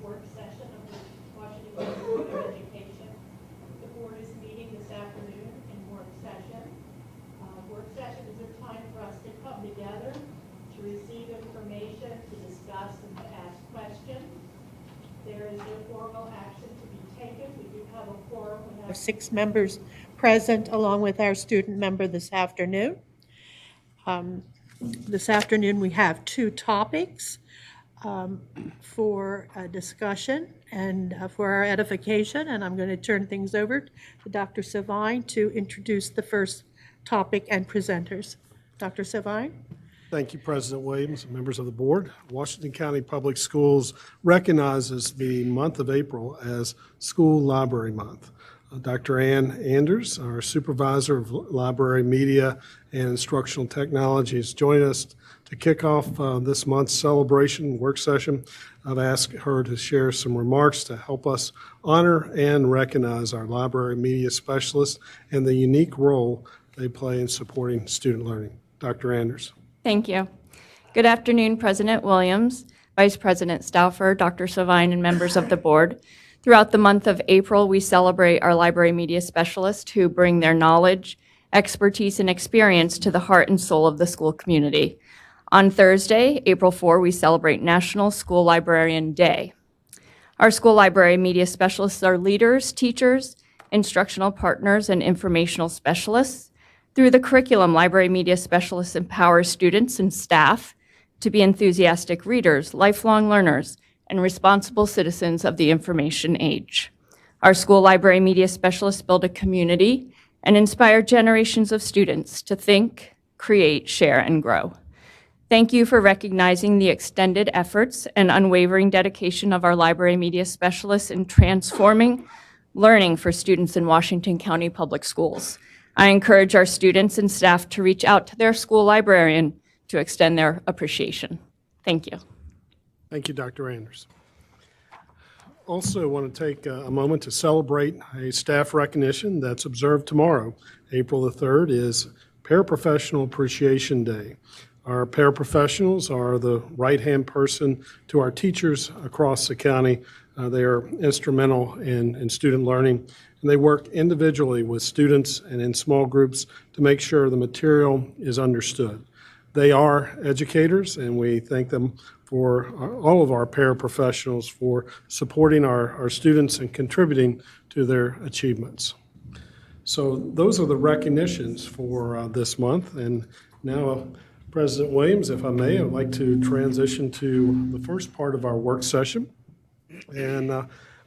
work session of the Washington County Board of Education. The board is meeting this afternoon in work session. Work session is a time for us to come together, to receive information, to discuss, and to ask questions. There is no formal action to be taken. We do have a quorum. We have 6 members present, along with our student member this afternoon. This afternoon, we have 2 topics for discussion and for our edification, and I'm going to turn things over to Dr. Savine to introduce the first topic and presenters. Dr. Savine? Thank you, President Williams and members of the board. Washington County Public Schools recognizes the month of April as School Library Month. Dr. Ann Anders, our Supervisor of Library Media and Instructional Technologies, joined us to kick off this month's celebration work session. I've asked her to share some remarks to help us honor and recognize our library media specialists and the unique role they play in supporting student learning. Dr. Anders. Thank you. Good afternoon, President Williams, Vice President Stauffer, Dr. Savine, and members of the board. Throughout the month of April, we celebrate our library media specialists who bring their knowledge, expertise, and experience to the heart and soul of the school community. On Thursday, April 4, we celebrate National School Librarian Day. Our school library media specialists are leaders, teachers, instructional partners, and informational specialists. Through the curriculum, library media specialists empower students and staff to be enthusiastic readers, lifelong learners, and responsible citizens of the information age. Our school library media specialists build a community and inspire generations of students to think, create, share, and grow. Thank you for recognizing the extended efforts and unwavering dedication of our library media specialists in transforming learning for students in Washington County Public Schools. I encourage our students and staff to reach out to their school librarian to extend their appreciation. Thank you. Thank you, Dr. Anders. Also, I want to take a moment to celebrate a staff recognition that's observed tomorrow. April the 3rd is Paraprofessional Appreciation Day. Our paraprofessionals are the right-hand person to our teachers across the county. They are instrumental in student learning, and they work individually with students and in small groups to make sure the material is understood. They are educators, and we thank them for all of our paraprofessionals for supporting our students and contributing to their achievements. So those are the recognitions for this month. And now, President Williams, if I may, I'd like to transition to the first part of our work session. And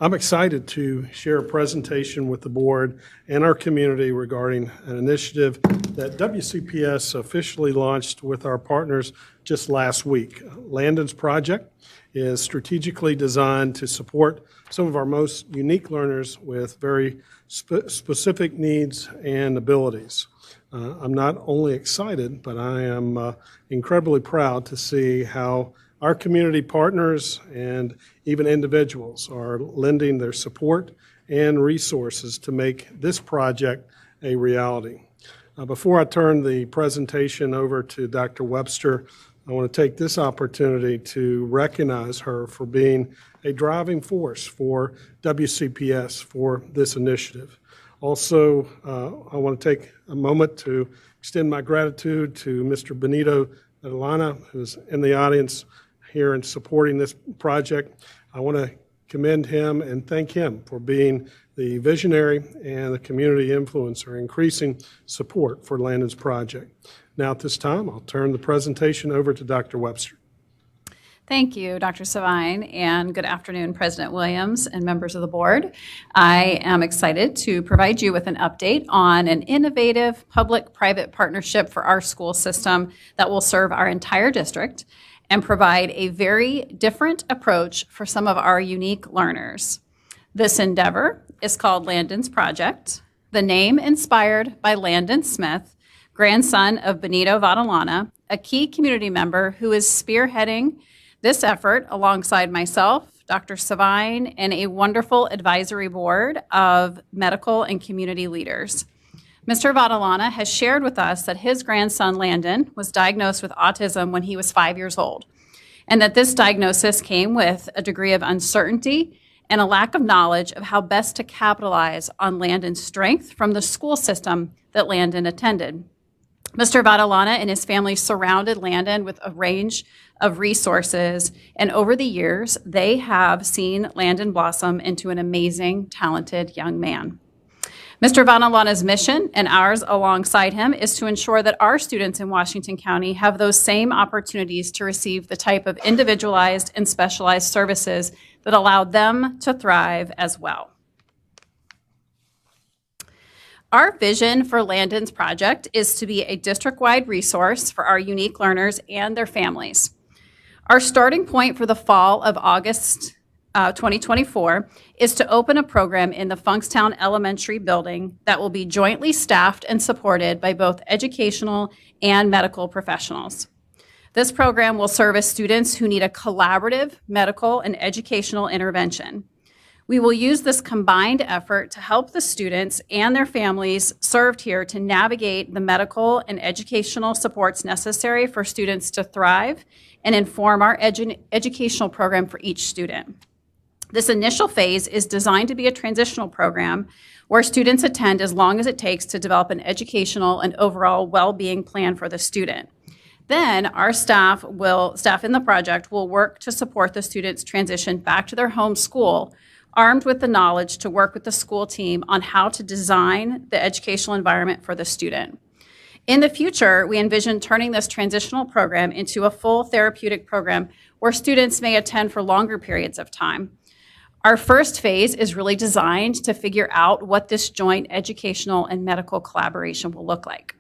I'm excited to share a presentation with the board and our community regarding an initiative that WCPS officially launched with our partners just last week. Landon's Project is strategically designed to support some of our most unique learners with very specific needs and abilities. I'm not only excited, but I am incredibly proud to see how our community partners and even individuals are lending their support and resources to make this project a reality. Before I turn the presentation over to Dr. Webster, I want to take this opportunity to recognize her for being a driving force for WCPS for this initiative. Also, I want to take a moment to extend my gratitude to Mr. Benito Adelana, who's in the audience here in supporting this project. I want to commend him and thank him for being the visionary and the community influencer, increasing support for Landon's Project. Now at this time, I'll turn the presentation over to Dr. Webster. Thank you, Dr. Savine, and good afternoon, President Williams and members of the board. I am excited to provide you with an update on an innovative public-private partnership for our school system that will serve our entire district and provide a very different approach for some of our unique learners. This endeavor is called Landon's Project, the name inspired by Landon Smith, grandson of Benito Vadalana, a key community member who is spearheading this effort alongside myself, Dr. Savine, and a wonderful advisory board of medical and community leaders. Mr. Vadalana has shared with us that his grandson, Landon, was diagnosed with autism when he was 5 years old. and that this diagnosis came with a degree of uncertainty and a lack of knowledge of how best to capitalize on Landon's strength from the school system that Landon attended. Mr. Vadalana and his family surrounded Landon with a range of resources, and over the years, they have seen Landon blossom into an amazing, talented young man. Mr. Vadalana's mission, and ours alongside him, is to ensure that our students in Washington County have those same opportunities to receive the type of individualized and specialized services that allow them to thrive as well. Our vision for Landon's project is to be a district-wide resource for our unique learners and their families. Our starting point for the fall of August 2024 is to open a program in the Funkstown Elementary building that will be jointly staffed and supported by both educational and medical professionals. This program will service students who need a collaborative medical and educational intervention. We will use this combined effort to help the students and their families served here to navigate the medical and educational supports necessary for students to thrive and inform our educational program for each student. This initial phase is designed to be a transitional program where students attend as long as it takes to develop an educational and overall well-being plan for the student. Then our staff in the project will work to support the students' transition back to their home school, armed with the knowledge to work with the school team on how to design the educational environment for the student. In the future, we envision turning this transitional program into a full therapeutic program where students may attend for longer periods of time. Our first phase is really designed to figure out what this joint educational and medical collaboration will look like.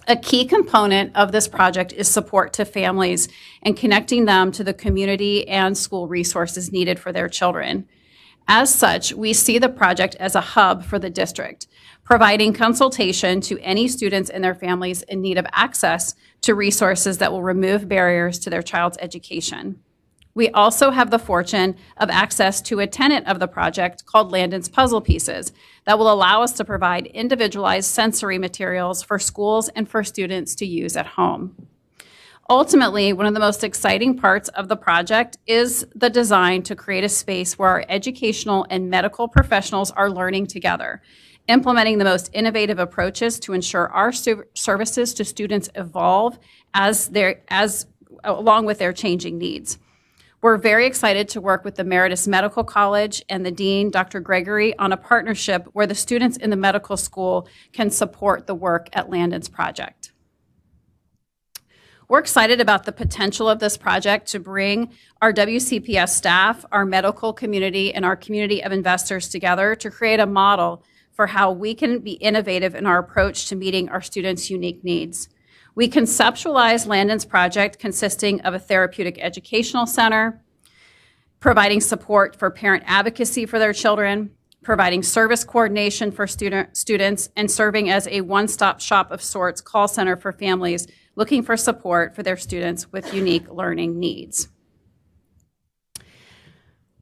A key component of this project is support to families and connecting them to the community and school resources needed for their children. As such, we see the project as a hub for the district, providing consultation to any students and their families in need of access to resources that will remove barriers to their child's education. We also have the fortune of access to a tenet of the project called Landon's Puzzle Pieces that will allow us to provide individualized sensory materials for schools and for students to use at home. Ultimately, one of the most exciting parts of the project is the design to create a space where our educational and medical professionals are learning together, implementing the most innovative approaches to ensure our services to students evolve along with their changing needs. We're very excited to work with the Meritus Medical College and the Dean, Dr. Gregory, on a partnership where the students in the medical school can support the work at Landon's project. We're excited about the potential of this project to bring our WCPS staff, our medical community, and our community of investors together to create a model for how we can be innovative in our approach to meeting our students' unique needs. We conceptualized Landon's project consisting of a therapeutic educational center, providing support for parent advocacy for their children, providing service coordination for students, and serving as a one-stop shop of sorts call center for families looking for support for their students with unique learning needs.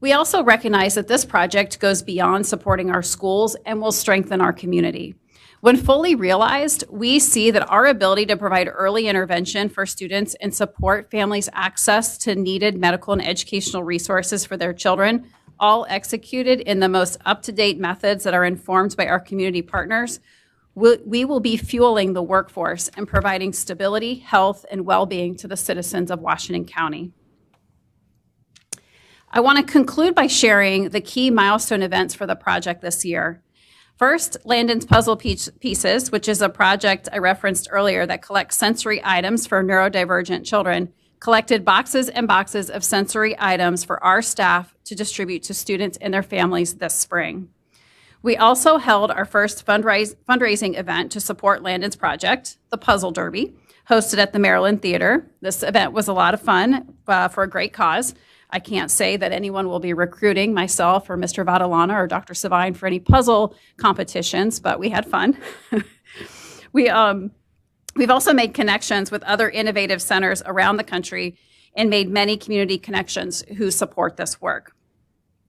We also recognize that this project goes beyond supporting our schools and will strengthen our community. When fully realized, we see that our ability to provide early intervention for students and support families' access to needed medical and educational resources for their children, all executed in the most up-to-date methods that are informed by our community partners, we will be fueling the workforce and providing stability, health, and well-being to the citizens of Washington County. I want to conclude by sharing the key milestone events for the project this year. First, Landon's Puzzle Pieces, which is a project I referenced earlier that collects sensory items for neurodivergent children, collected boxes and boxes of sensory items for our staff to distribute to students and their families this spring. We also held our first fundraising event to support Landon's project, the Puzzle Derby, hosted at the Maryland Theater. This event was a lot of fun for a great cause. I can't say that anyone will be recruiting myself or Mr. Vadalana or Dr. Savine for any puzzle competitions, but we had fun. We've also made connections with other innovative centers around the country and made many community connections who support this work.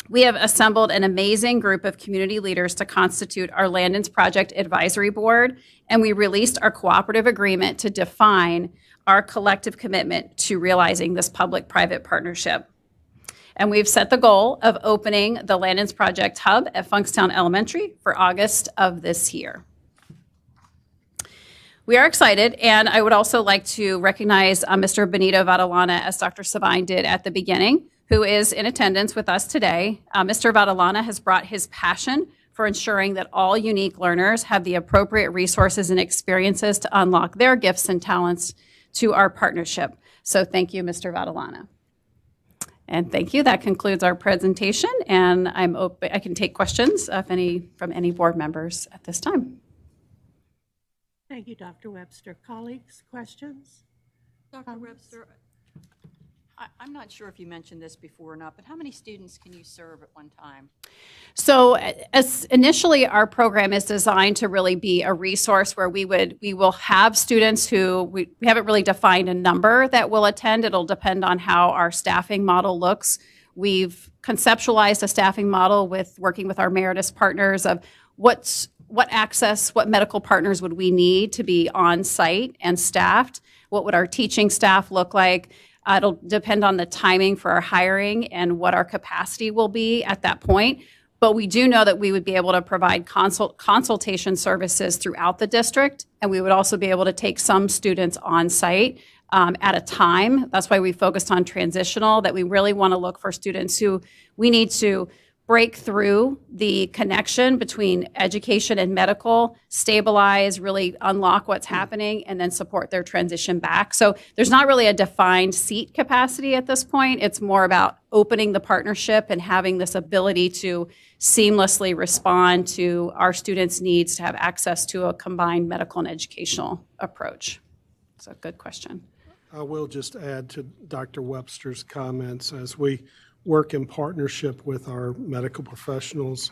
We have assembled an amazing group of community leaders to constitute our Landon's Project Advisory Board, and we released our cooperative agreement to define our collective commitment to realizing this public-private partnership. And we've set the goal of opening the Landons Project Hub at Funkstown Elementary for August of this year. We are excited, and I would also like to recognize Mr. Benito Vadalana, as Dr. Savine did at the beginning, who is in attendance with us today. Mr. Vadalana has brought his passion for ensuring that all unique learners have the appropriate resources and experiences to unlock their gifts and talents to our partnership. So thank you, Mr. Vadalana. And thank you. That concludes our presentation, and I can take questions from any board members at this time. Thank you, Dr. Webster. Colleagues, questions? Dr. Webster, I'm not sure if you mentioned this before or not, but how many students can you serve at one time? So as initially, our program is designed to really be a resource where we will have students who we haven't really defined a number that will attend. It'll depend on how our staffing model looks. We've conceptualized a staffing model with working with our Meritus partners of what medical partners would we need to be on site and staffed? What would our teaching staff look like? It'll depend on the timing for our hiring and what our capacity will be at that point. But we do know that we would be able to provide consultation services throughout the district, and we would also be able to take some students on site at a time. That's why we focused on transitional, that we really want to look for students who we need to break through the connection between education and medical, stabilize, really unlock what's happening, and then support their transition back. So there's not really a defined seat capacity at this point. It's more about opening the partnership and having this ability to seamlessly respond to our students' needs to have access to a combined medical and educational approach. It's a good question. I will just add to Dr. Webster's comments. As we work in partnership with our medical professionals,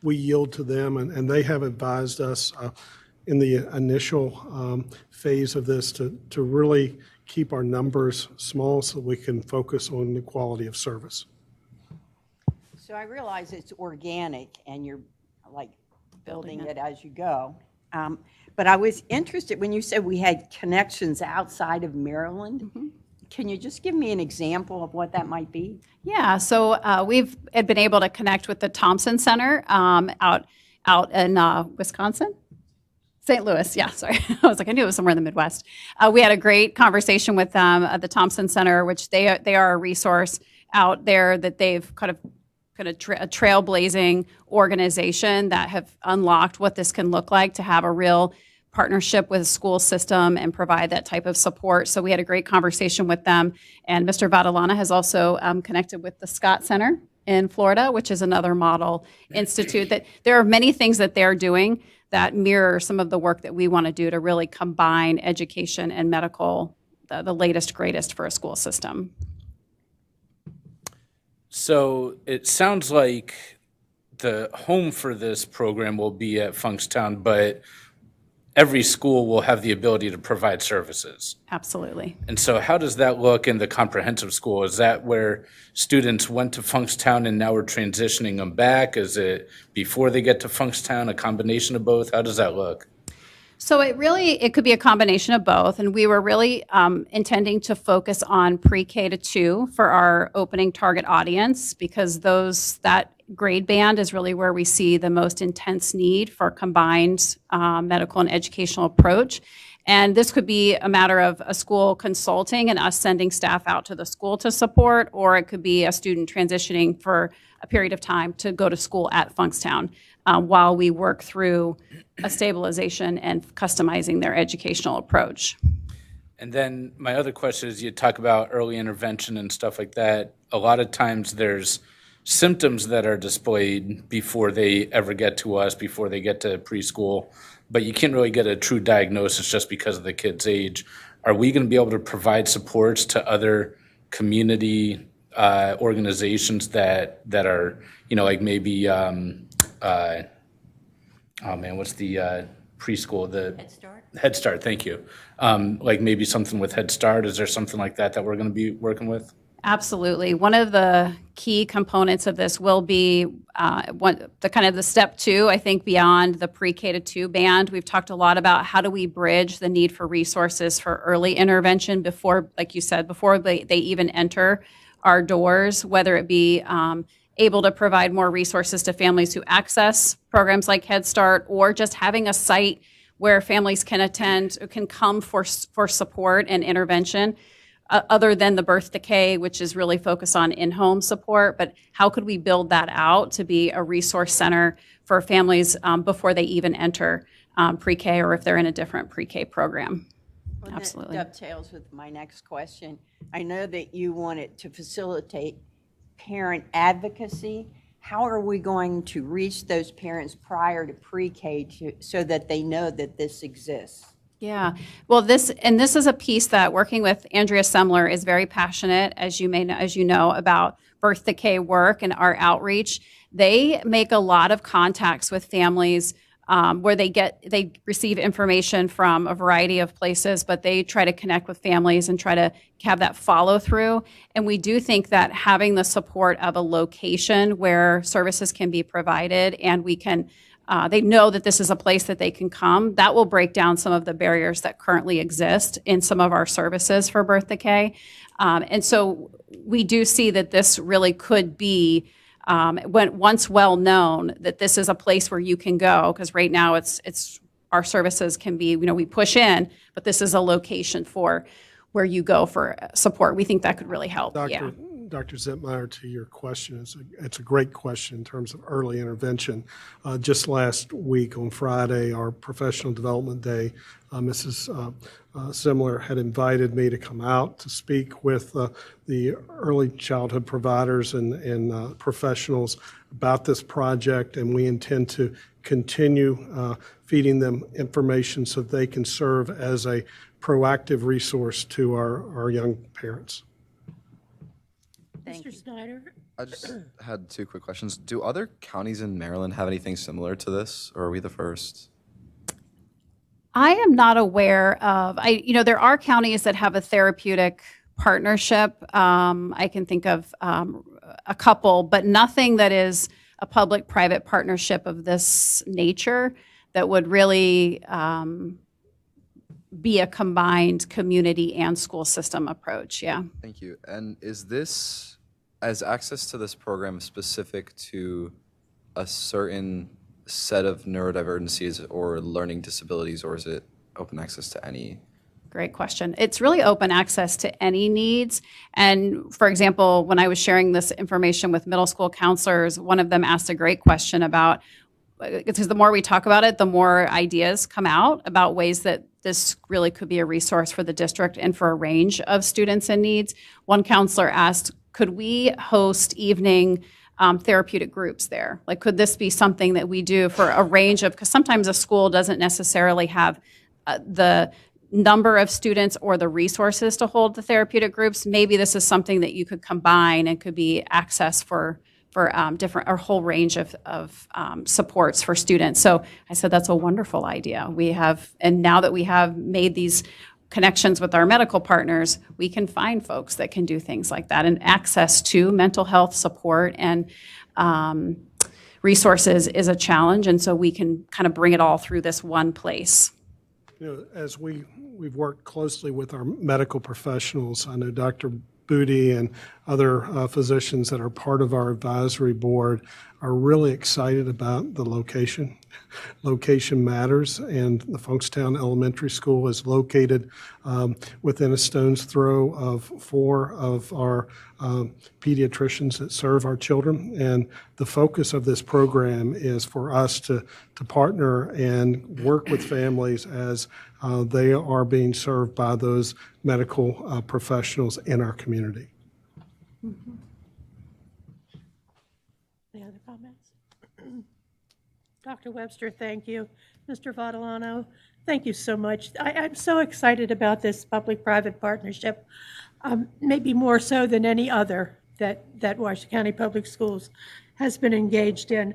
we yield to them, and they have advised us in the initial phase of this to really keep our numbers small so we can focus on the quality of service. So I realize it's organic and you're like building it as you go. But I was interested when you said we had connections outside of Maryland. Mm-hmm. Can you just give me an example of what that might be? Yeah, so we've been able to connect with the Thompson Center out in Wisconsin. St. Louis, yeah, sorry. I was like, I knew it was somewhere in the Midwest. We had a great conversation with them at the Thompson Center, which they are a resource out there that they've kind of a trailblazing organization that have unlocked what this can look like to have a real partnership with a school system and provide that type of support. So we had a great conversation with them. And Mr. Vadalana has also connected with the Scott Center in Florida, which is another model institute. That there are many things that they're doing that mirror some of the work that we want to do to really combine education and medical, the latest, greatest for a school system. So it sounds like the home for this program will be at Funkstown, but every school will have the ability to provide services. Absolutely. And so how does that look in the comprehensive school? Is that where students went to Funkstown and now we're transitioning them back? Is it before they get to Funkstown, a combination of both? How does that look? So it could be a combination of both. And we were really intending to focus on pre-K to 2 for our opening target audience, because that grade band is really where we see the most intense need for combined medical and educational approach. And this could be a matter of a school consulting and us sending staff out to the school to support, or it could be a student transitioning for a period of time to go to school at Funkstown while we work through a stabilization and customizing their educational approach. And then my other question is, you talk about early intervention and stuff like that. A lot of times there's symptoms that are displayed before they ever get to us, before they get to preschool, but you can't really get a true diagnosis just because of the kid's age. Are we going to be able to provide supports to other community organizations that are, like maybe, what's the preschool? The Head Start? Head Start, thank you. Like maybe something with Head Start. Is there something like that we're going to be working with? Absolutely. One of the key components of this will be the step 2, I think, beyond the pre-K to 2 band. We've talked a lot about how do we bridge the need for resources for early intervention before, like you said, before they even enter our doors, whether it be able to provide more resources to families who access programs like Head Start, or just having a site where families can attend, can come for support and intervention, other than the birth decay, which is really focused on in-home support. But how could we build that out to be a resource center for families before they even enter pre-K, or if they're in a different pre-K program? Well, that Absolutely. dovetails with my next question. I know that you wanted to facilitate parent advocacy. How are we going to reach those parents prior to pre-K so that they know that this exists? Yeah, well, this is a piece that working with Andrea Semler is very passionate, as you know, about birth decay work and our outreach. They make a lot of contacts with families where they receive information from a variety of places, but they try to connect with families and try to have that follow through. And we do think that having the support of a location where services can be provided and we can, they know that this is a place that they can come, that will break down some of the barriers that currently exist in some of our services for birth decay. And so we do see that this really could be when once well known that this is a place where you can go, because right now it's our services can be, we push in, but this is a location for where you go for support. We think that could really help. Yeah. Dr. Zentmeyer, to your question, it's a great question in terms of early intervention. Just last week on Friday, our professional development day, Mrs. Semler had invited me to come out to speak with the early childhood providers and professionals about this project, and we intend to continue feeding them information so they can serve as a proactive resource to our young parents. Mr. Snyder? I just had 2 quick questions. Do other counties in Maryland have anything similar to this, or are we the first? I am not aware of, there are counties that have a therapeutic partnership. I can think of a couple, but nothing that is a public-private partnership of this nature that would really be a combined community and school system approach. Yeah. Thank you. And is access to this program specific to a certain set of neurodivergencies or learning disabilities, or is it open access to any? Great question. It's really open access to any needs. And for example, when I was sharing this information with middle school counselors, one of them asked a great question about, because the more we talk about it, the more ideas come out about ways that this really could be a resource for the district and for a range of students and needs. One counselor asked, could we host evening therapeutic groups there? Like, could this be something that we do for a range of, because sometimes a school doesn't necessarily have the number of students or the resources to hold the therapeutic groups. Maybe this is something that you could combine and could be access for different, or whole range of supports for students. So I said, that's a wonderful idea. And now that we have made these connections with our medical partners, we can find folks that can do things like that, and access to mental health support and resources is a challenge. And so we can kind of bring it all through this one place. As we've worked closely with our medical professionals, I know Dr. Booty and other physicians that are part of our advisory board are really excited about the location. Location matters, and the Funkstown Elementary School is located within a stone's throw of 4 of our pediatricians that serve our children. And the focus of this program is for us to partner and work with families as they are being served by those medical professionals in our community. Any other comments? Dr. Webster, thank you. Mr. Vadalano, thank you so much. I'm so excited about this public-private partnership, maybe more so than any other that Washington County Public Schools has been engaged in.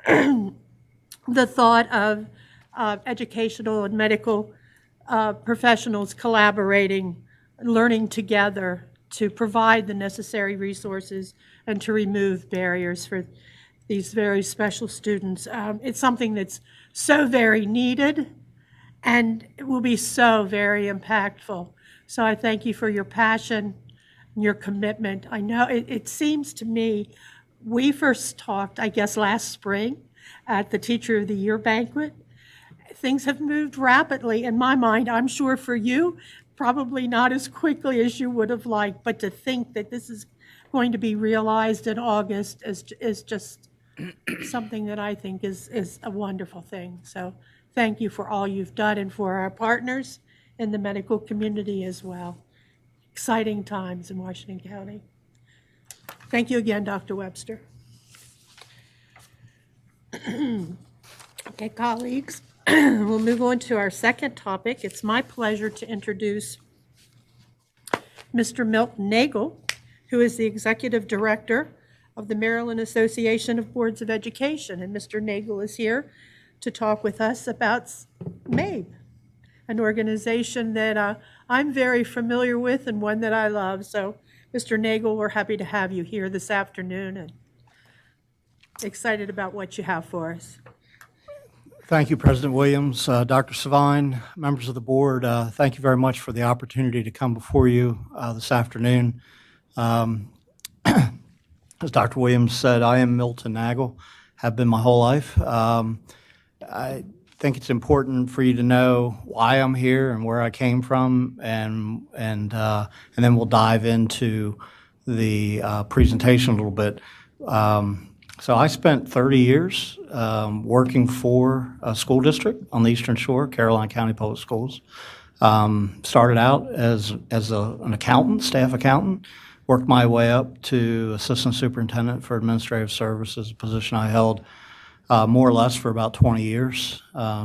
The thought of educational and medical professionals collaborating, learning together to provide the necessary resources and to remove barriers for these very special students. It's something that's so very needed, and it will be so very impactful. So I thank you for your passion and your commitment. I know it seems to me, we first talked, I guess, last spring at the Teacher of the Year banquet. Things have moved rapidly in my mind. I'm sure for you, probably not as quickly as you would have liked, but to think that this is going to be realized in August is just something that I think is a wonderful thing. So thank you for all you've done and for our partners in the medical community as well. Exciting times in Washington County. Thank you again, Dr. Webster. Okay, colleagues, we'll move on to our second topic. It's my pleasure to introduce Mr. Milton Nagel, who is the Executive Director of the Maryland Association of Boards of Education. And Mr. Nagel is here to talk with us about MABE, an organization that I'm very familiar with and one that I love. So, Mr. Nagel, we're happy to have you here this afternoon and excited about what you have for us. Thank you, President Williams, Dr. Savine, members of the board. Thank you very much for the opportunity to come before you this afternoon. As Dr. Williams said, I am Milton Nagel, have been my whole life. I think it's important for you to know why I'm here and where I came from, and then we'll dive into the presentation a little bit. So I spent 30 years working for a school district on the Eastern Shore, Caroline County Public Schools. Started out as an accountant, staff accountant, worked my way up to assistant superintendent for administrative services, a position I held more or less for about 20 years.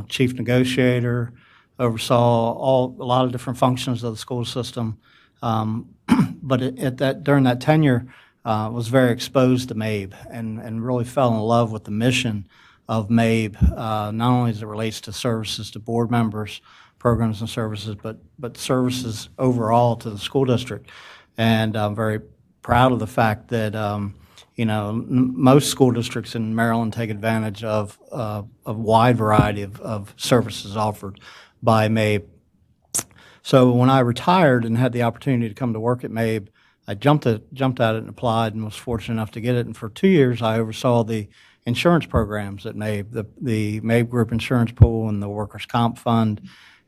Chief negotiator, oversaw a lot of different functions of the school system. But during that tenure, was very exposed to MABE and really fell in love with the mission of MABE, not only as it relates to services to board members, programs and services, but services overall to the school district. And I'm very proud of the fact that most school districts in Maryland take advantage of a wide variety of services offered by MABE. So when I retired and had the opportunity to come to work at MABE, I jumped at it and applied and was fortunate enough to get it. And for 2 years, I oversaw the insurance programs at MABE, the MABE Group Insurance Pool and the Workers' Comp Fund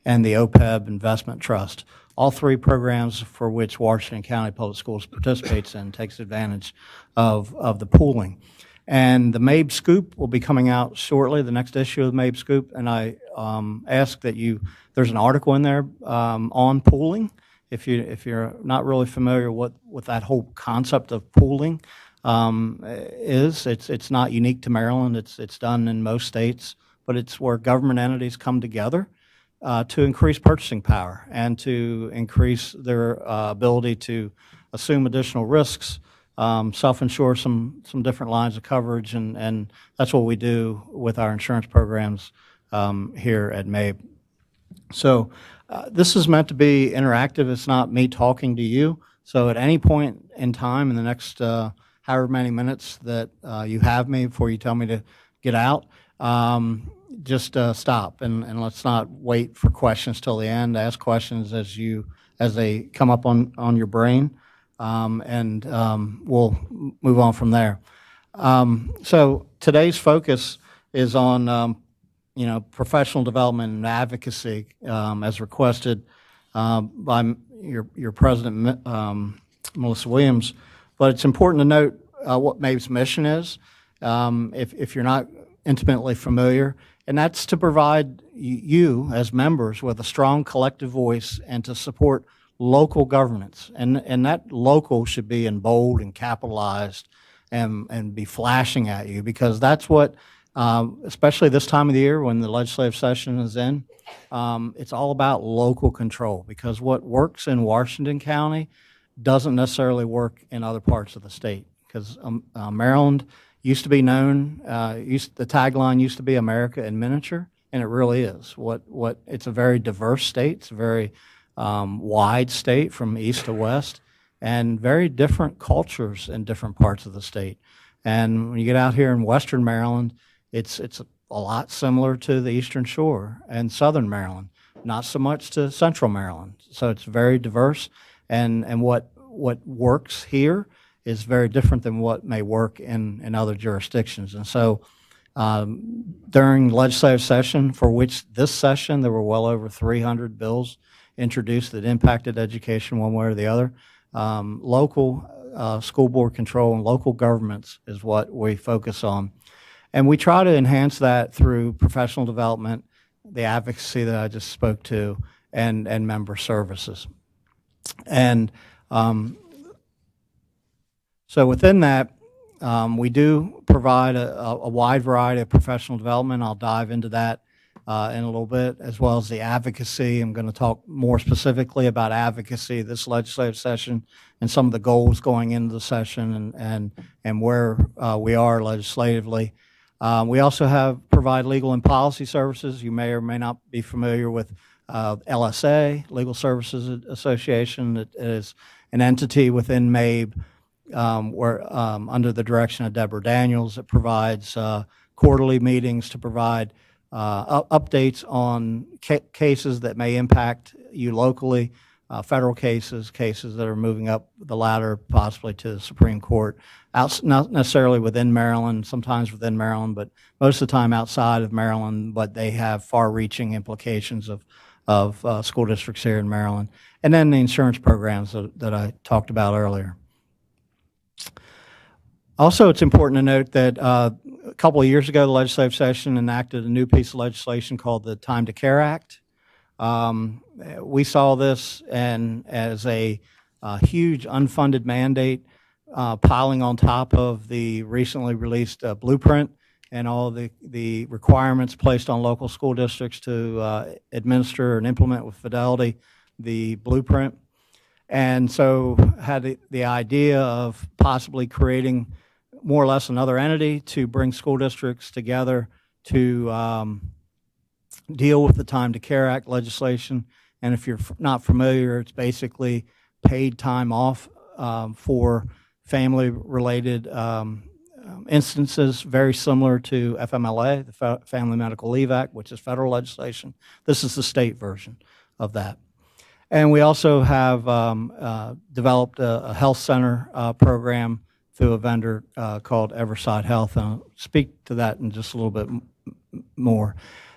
and the OPEB Investment Trust. All three programs for which Washington County Public Schools participates in, takes advantage of the pooling. And the MABE Scoop will be coming out shortly, the next issue of the MABE Scoop. And I ask that there's an article in there on pooling. If you're not really familiar with that whole concept of pooling it's not unique to Maryland. It's done in most states, but it's where government entities come together to increase purchasing power and to increase their ability to assume additional risks, self-insure some different lines of coverage, and that's what we do with our insurance programs here at MABE. So this is meant to be interactive. It's not me talking to you. So at any point in time in the next however many minutes that you have me before you tell me to get out, just stop and let's not wait for questions till the end. Ask questions as they come up on your brain, and we'll move on from there. So today's focus is on professional development and advocacy as requested by your president, Melissa Williams. But it's important to note what MABE's mission is, if you're not intimately familiar, and that's to provide you as members with a strong collective voice and to support local governance. And that local should be in bold and capitalized and be flashing at you, because that's what especially this time of the year when the legislative session is in, it's all about local control, because what works in Washington County doesn't necessarily work in other parts of the state. Because Maryland used to be known, the tagline used to be America in miniature, and it really is. It's a very diverse state. It's a very wide state from east to west, and very different cultures in different parts of the state. And when you get out here in Western Maryland, it's a lot similar to the Eastern Shore and Southern Maryland, not so much to Central Maryland. So it's very diverse, and what works here is very different than what may work in other jurisdictions. And so during legislative session, for which this session, there were well over 300 bills introduced that impacted education one way or the other. Local school board control and local governments is what we focus on. And we try to enhance that through professional development, the advocacy that I just spoke to, and member services. And so within that, we do provide a wide variety of professional development. I'll dive into that in a little bit, as well as the advocacy. I'm going to talk more specifically about advocacy this legislative session and some of the goals going into the session and where we are legislatively. We also provide legal and policy services. You may or may not be familiar with LSA, Legal Services Association. It is an entity within MABE where under the direction of Deborah Daniels. It provides quarterly meetings to provide updates on cases that may impact you locally, federal cases that are moving up the ladder possibly to the Supreme Court, not necessarily within Maryland, sometimes within Maryland, but most of the time outside of Maryland, but they have far-reaching implications of school districts here in Maryland. And then the insurance programs that I talked about earlier. Also, it's important to note that a couple of years ago, the legislative session enacted a new piece of legislation called the Time to Care Act. We saw this as a huge unfunded mandate piling on top of the recently released blueprint and all the requirements placed on local school districts to administer and implement with fidelity the blueprint. And so had the idea of possibly creating more or less another entity to bring school districts together to deal with the Time to Care Act legislation. And if you're not familiar, it's basically paid time off for family-related instances, very similar to FMLA, the Family Medical Leave Act, which is federal legislation. This is the state version of that. And we also have developed a health center program through a vendor called Everside Health, and I'll speak to that in just a little bit more.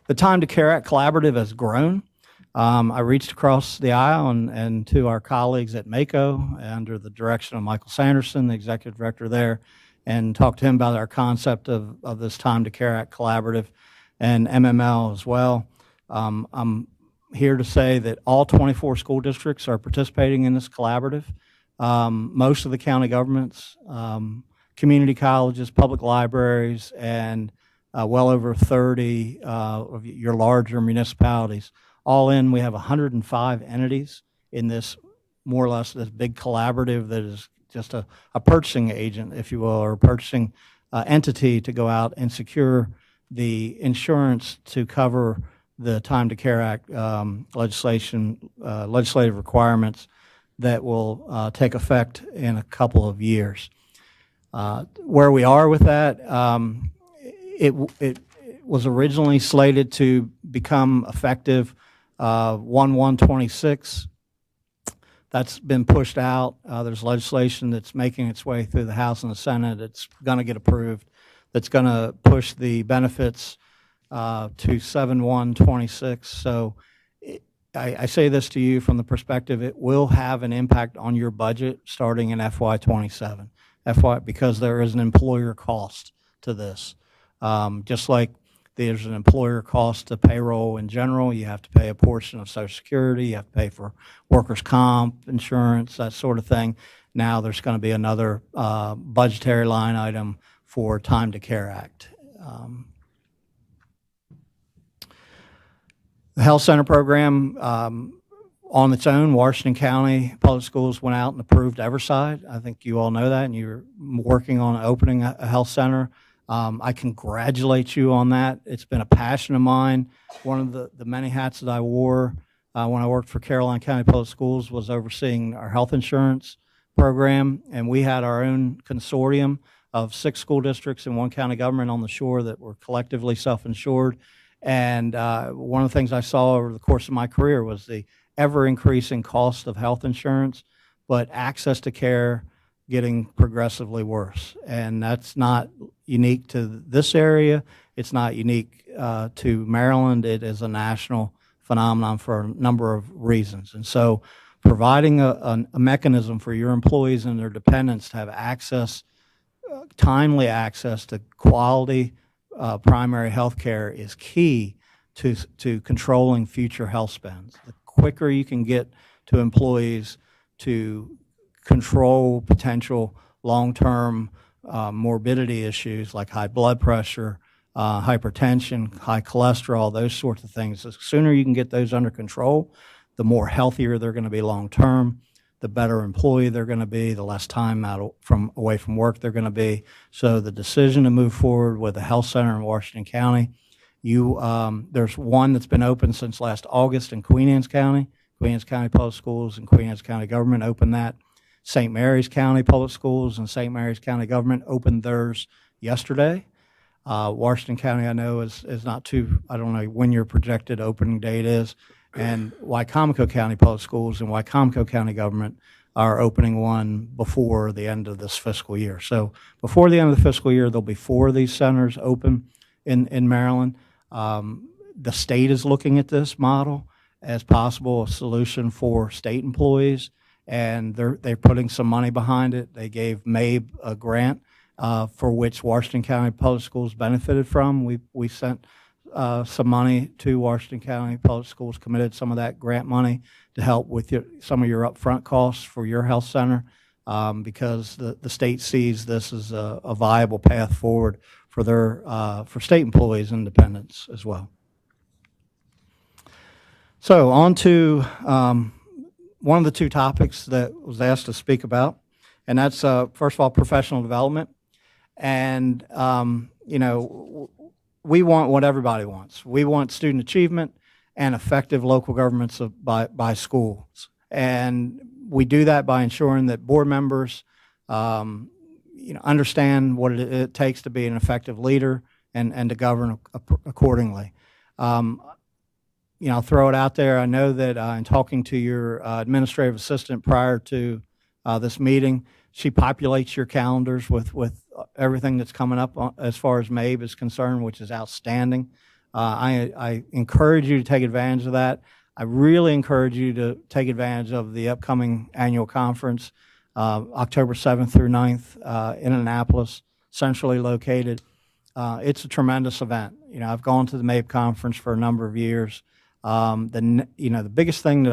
The Time to Care Act Collaborative has grown. I reached across the aisle and to our colleagues at MACO under the direction of Michael Sanderson, the executive director there, and talked to him about our concept of this Time to Care Act Collaborative and MML as well. I'm here to say that all 24 school districts are participating in this collaborative. Most of the county governments, community colleges, public libraries, and well over 30 of your larger municipalities. All in, we have 105 entities in this, more or less, this big collaborative that is just a purchasing agent, if you will, or a purchasing entity to go out and secure the insurance to cover the Time to Care Act legislative requirements that will take effect in a couple of years. Where we are with that, it was originally slated to become effective 1/1/26. That's been pushed out. There's legislation that's making its way through the House and the Senate. It's going to get approved. That's going to push the benefits to 7/1/26. So I say this to you from the perspective it will have an impact on your budget starting in FY27, because there is an employer cost to this. Just like there's an employer cost to payroll in general, you have to pay a portion of Social Security, you have to pay for workers' comp, insurance, that sort of thing. Now there's going to be another budgetary line item for Time to Care Act. The Health Center program, on its own, Washington County Public Schools went out and approved Everside. I think you all know that, and you're working on opening a health center. I congratulate you on that. It's been a passion of mine. One of the many hats that I wore when I worked for Caroline County Public Schools was overseeing our health insurance program, and we had our own consortium of 6 school districts and 1 county government on the shore that were collectively self-insured. And one of the things I saw over the course of my career was the ever-increasing cost of health insurance, but access to care getting progressively worse. And that's not unique to this area. It's not unique to Maryland. It is a national phenomenon for a number of reasons. And so providing a mechanism for your employees and their dependents to have access, timely access to quality primary health care is key to controlling future health spends. The quicker you can get to employees to control potential long-term morbidity issues like high blood pressure, hypertension, high cholesterol, those sorts of things. The sooner you can get those under control, the more healthier they're going to be long-term, the better employee they're going to be, the less time away from work they're going to be. So the decision to move forward with a health center in Washington County, there's one that's been open since last August in Queen Anne's County. Queen Anne's County Public Schools and Queen Anne's County Government opened that. St. Mary's County Public Schools and St. Mary's County Government opened theirs yesterday. Washington County, I know, is not too, I don't know when your projected opening date is. And Wycomico County Public Schools and Wycomico County Government are opening one before the end of this fiscal year. So before the end of the fiscal year, there'll be 4 of these centers open in Maryland. The state is looking at this model as possible a solution for state employees, and they're putting some money behind it. They gave MABE a grant for which Washington County Public Schools benefited from. We sent some money to Washington County Public Schools, committed some of that grant money to help with some of your upfront costs for your health center, because the state sees this as a viable path forward for state employees and dependents as well. So on to one of the 2 topics that was asked to speak about, and that's first of all professional development. And we want what everybody wants. We want student achievement and effective local governments by schools. And we do that by ensuring that board members understand what it takes to be an effective leader and to govern accordingly. I'll throw it out there. I know that in talking to your administrative assistant prior to this meeting, she populates your calendars with everything that's coming up as far as MABE is concerned, which is outstanding. I encourage you to take advantage of that. I really encourage you to take advantage of the upcoming annual conference, October 7th through 9th in Annapolis, centrally located. It's a tremendous event. I've gone to the MABE conference for a number of years. The biggest thing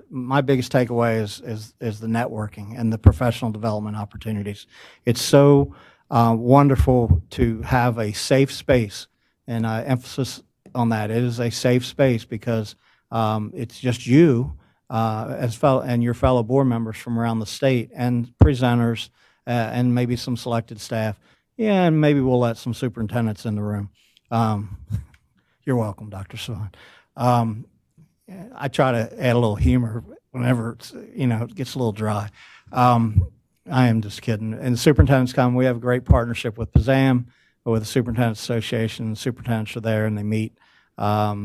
my biggest takeaway is the networking and the professional development opportunities. It's so wonderful to have a safe space, and emphasis on that. It is a safe space because it's just you and your fellow board members from around the state and presenters and maybe some selected staff. Yeah, and maybe we'll let some superintendents in the room. You're welcome, Dr. Swan. I try to add a little humor whenever it gets a little dry. I am just kidding. And the superintendents come. We have a great partnership with PZAM, with the Superintendents Association. The superintendents are there and they meet. But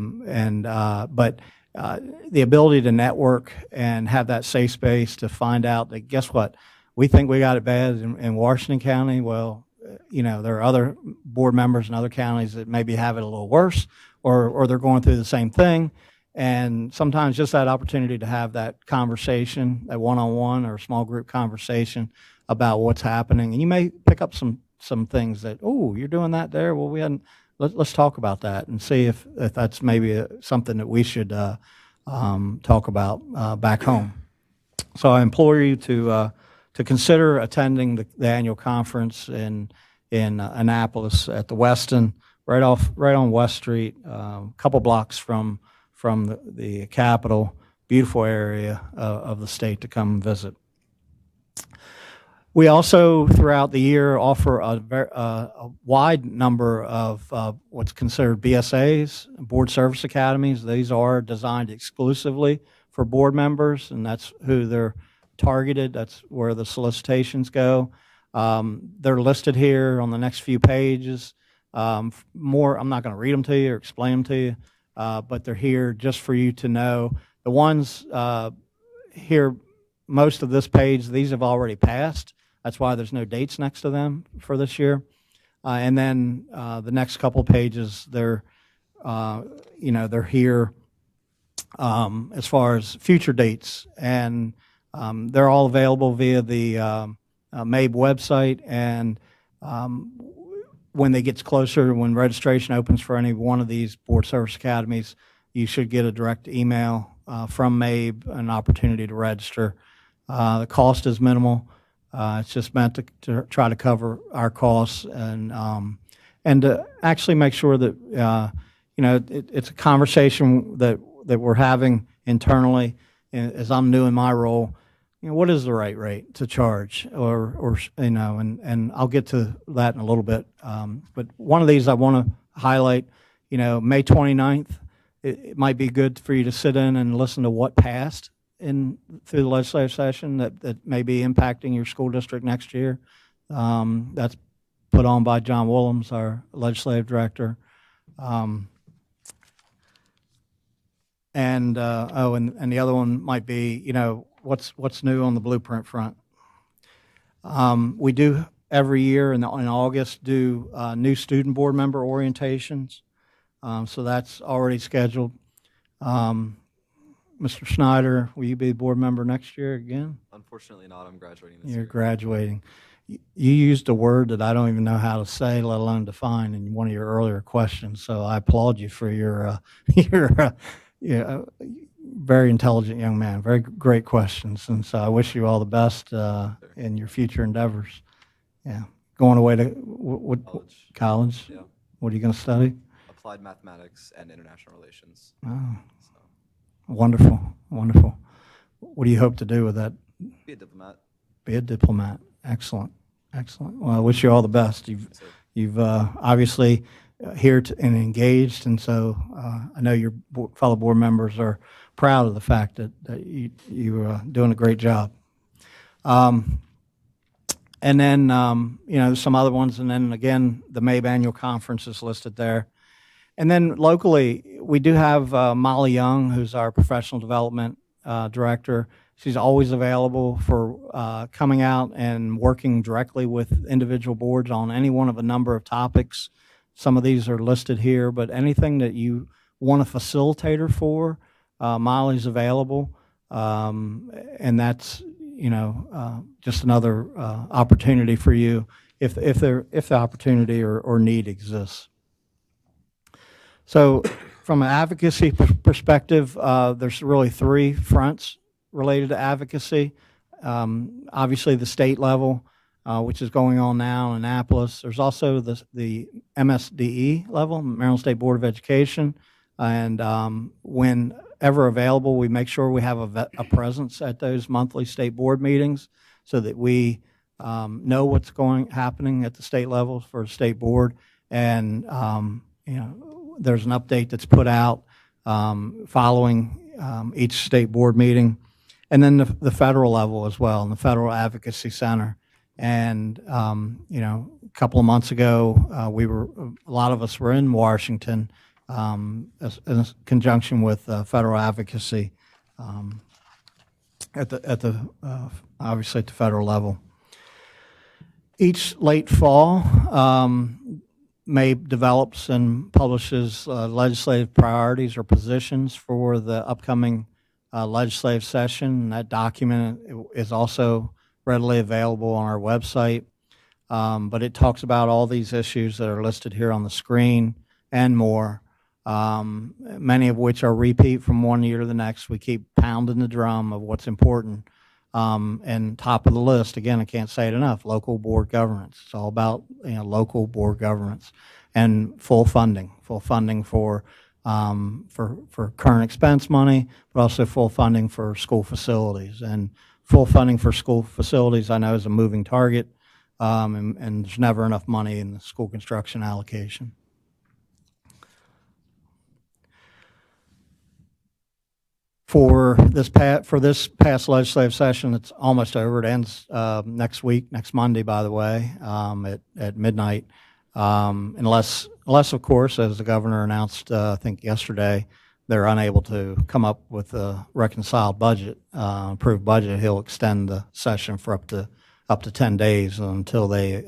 the ability to network and have that safe space to find out that, guess what, we think we got it bad in Washington County. Well, there are other board members in other counties that maybe have it a little worse, or they're going through the same thing. And sometimes just that opportunity to have that conversation, that one-on-one or small group conversation about what's happening. And you may pick up some things that, oh, you're doing that there? Well, let's talk about that and see if that's maybe something that we should talk about back home. So I implore you to consider attending the annual conference in Annapolis at the Westin, right on West Street, a couple blocks from the Capitol. Beautiful area of the state to come visit. We also, throughout the year, offer a wide number of what's considered BSAs, Board Service Academies. These are designed exclusively for board members, and that's who they're targeted. That's where the solicitations go. They're listed here on the next few pages. More, I'm not going to read them to you or explain them to you, but they're here just for you to know. The ones here, most of this page, these have already passed. That's why there's no dates next to them for this year. And then the next couple pages, they're they're here as far as future dates, and they're all available via the MABE website. And when they get closer, when registration opens for any one of these board service academies, you should get a direct email from MABE, an opportunity to register. The cost is minimal. It's just meant to try to cover our costs and to actually make sure that it's a conversation that we're having internally. As I'm new in my role, what is the right rate to charge, and I'll get to that in a little bit. But one of these I want to highlight. May 29th, it might be good for you to sit in and listen to what passed through the legislative session that may be impacting your school district next year. That's put on by John Willems, our legislative director. And the other one might be, what's new on the blueprint front. We do every year in August do new student board member orientations. So that's already scheduled. Mr. Schneider, will you be a board member next year again? Unfortunately not. I'm graduating this You're year. graduating. You used a word that I don't even know how to say, let alone define, in one of your earlier questions. So I applaud you for your very intelligent young man. Very great questions, and so I wish you all the best in your future endeavors. Yeah, going away to what college? Yeah. What are you going to study? Applied mathematics and international relations. Oh, So, wonderful, wonderful. What do you hope to do with that? be a diplomat. Be a diplomat. Excellent, excellent. Well, I wish you all the best. You've obviously here and engaged, and so I know your fellow board members are proud of the fact that you are doing a great job. And then there's some other ones, and then again the MABE annual conference is listed there. And then locally, we do have Molly Young, who's our professional development director. She's always available for coming out and working directly with individual boards on any one of a number of topics. Some of these are listed here, but anything that you want a facilitator for, Molly's available. And that's, just another opportunity for you if the opportunity or need exists. So from an advocacy perspective, there's really three fronts related to advocacy. Obviously the state level, which is going on now in Annapolis. There's also the MSDE level, Maryland State Board of Education. And whenever available, we make sure we have a presence at those monthly state board meetings so that we know what's happening at the state level for the state board. And, there's an update that's put out following each state board meeting. And then the federal level as well, and the Federal Advocacy Center. And, a couple of months ago, a lot of us were in Washington in conjunction with federal advocacy obviously at the federal level. Each late fall, MABE develops and publishes legislative priorities or positions for the upcoming legislative session. And that document is also readily available on our website. But it talks about all these issues that are listed here on the screen and more, many of which are repeat from one year to the next. We keep pounding the drum of what's important. And top of the list, again, I can't say it enough, local board governance. It's all about local board governance and full funding for current expense money, but also full funding for school facilities. And full funding for school facilities, I know, is a moving target, and there's never enough money in the school construction allocation. for this past legislative session. It's almost over. It ends next week, next Monday, by the way, at midnight. Unless, of course, as the governor announced, I think yesterday, they're unable to come up with a reconciled budget, approved budget. He'll extend the session for up to 10 days until they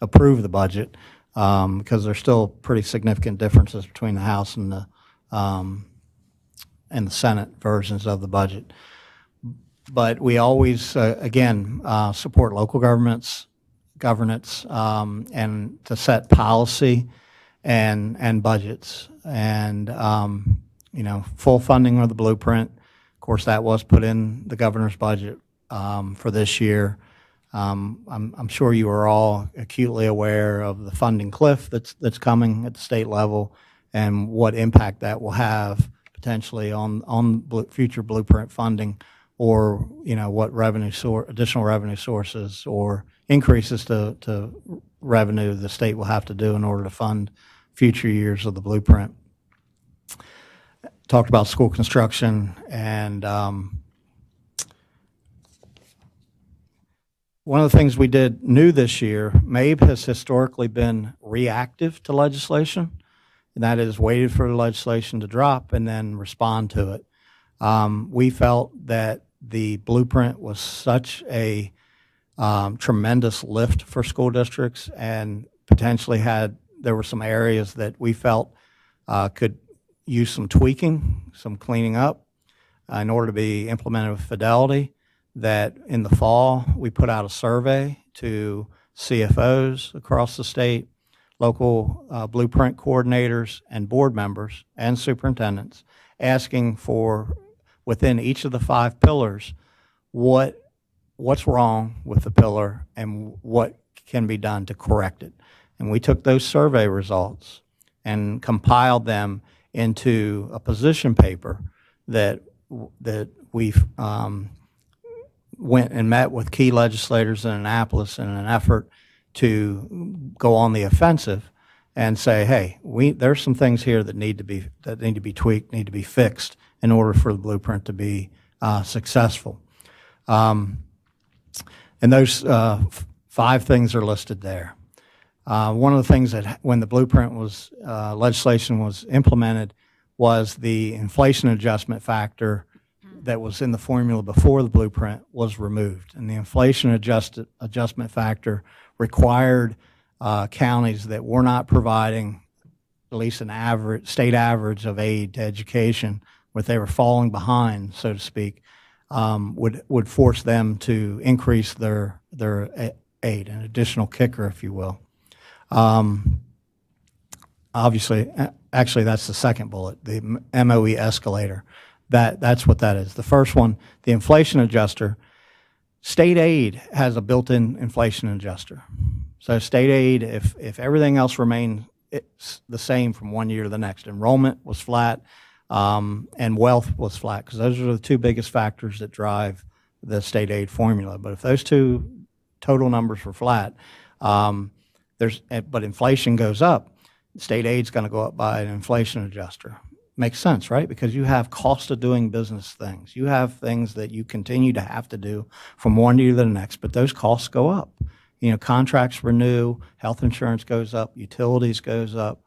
approve the budget, because there's still pretty significant differences between the House and the Senate versions of the budget. But we always, again, support local governance, and to set policy and budgets. And, full funding of the blueprint. Of course, that was put in the governor's budget for this year. I'm sure you are all acutely aware of the funding cliff that's coming at the state level and what impact that will have potentially on future blueprint funding, or what additional revenue sources or increases to revenue the state will have to do in order to fund future years of the blueprint. Talked about school construction, and one of the things we did new this year, MABE has historically been reactive to legislation, and that is waited for the legislation to drop and then respond to it. We felt that the blueprint was such a tremendous lift for school districts, and potentially there were some areas that we felt could use some tweaking, some cleaning up in order to be implemented with fidelity, that in the fall we put out a survey to CFOs across the state, local blueprint coordinators and board members and superintendents, asking for, within each of the 5 pillars, what's wrong with the pillar and what can be done to correct it. And we took those survey results and compiled them into a position paper that we've went and met with key legislators in Annapolis in an effort to go on the offensive and say, hey, there's some things here that need to be tweaked, need to be fixed in order for the blueprint to be successful. And those 5 things are listed there. One of the things that when the blueprint legislation was implemented was the inflation adjustment factor that was in the formula before the blueprint was removed. And the inflation adjustment factor required counties that were not providing at least an state average of aid to education, where they were falling behind, so to speak, would force them to increase their aid, an additional kicker, if you will. Obviously, actually, that's the second bullet, the MOE escalator. That's what that is. The first one, the inflation adjuster, state aid has a built-in inflation adjuster. So state aid, if everything else remained the same from one year to the next, enrollment was flat, and wealth was flat, because those are the 2 biggest factors that drive the state aid formula. But if those 2 total numbers were flat, but inflation goes up, state aid's going to go up by an inflation adjuster. Makes sense, right? Because you have cost of doing business things. You have things that you continue to have to do from one year to the next, but those costs go up. Contracts renew, health insurance goes up, utilities goes up,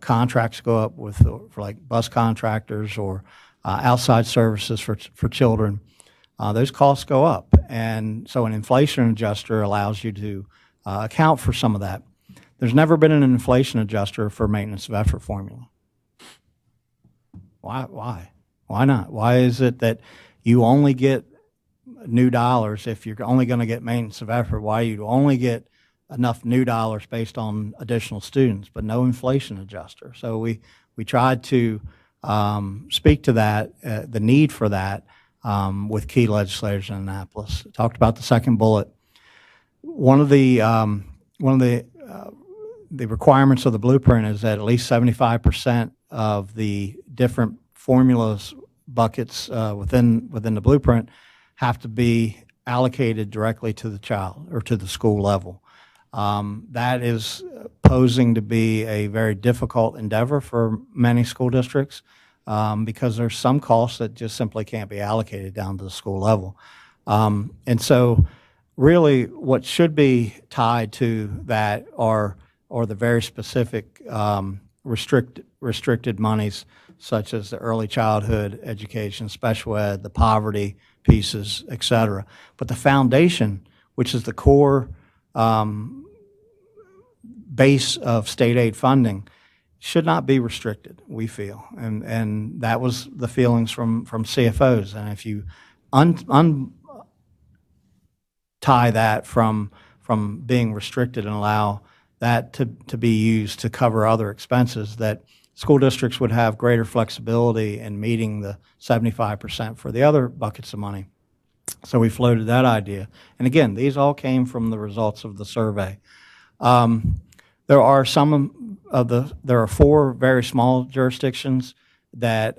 contracts go up for like bus contractors or outside services for children. Those costs go up. And so an inflation adjuster allows you to account for some of that. There's never been an inflation adjuster for maintenance of effort formula. Why? Why not? Why is it that you only get new dollars if you're only going to get maintenance of effort? Why you only get enough new dollars based on additional students, but no inflation adjuster? So we tried to speak to that, the need for that, with key legislators in Annapolis. Talked about the second bullet. One of the requirements of the blueprint is that at least 75% of the different formulas buckets within the blueprint have to be allocated directly to the child or to the school level. That is posing to be a very difficult endeavor for many school districts. because there's some costs that just simply can't be allocated down to the school level. And so really what should be tied to that are the very specific restricted monies, such as the early childhood education, special ed, the poverty pieces, et cetera. But the foundation, which is the core base of state aid funding, should not be restricted, we feel. And that was the feelings from CFOs. And if you untie that from being restricted and allow that to be used to cover other expenses, that school districts would have greater flexibility in meeting the 75% for the other buckets of money. So we floated that idea. And again, these all came from the results of the survey. There are there are 4 very small jurisdictions that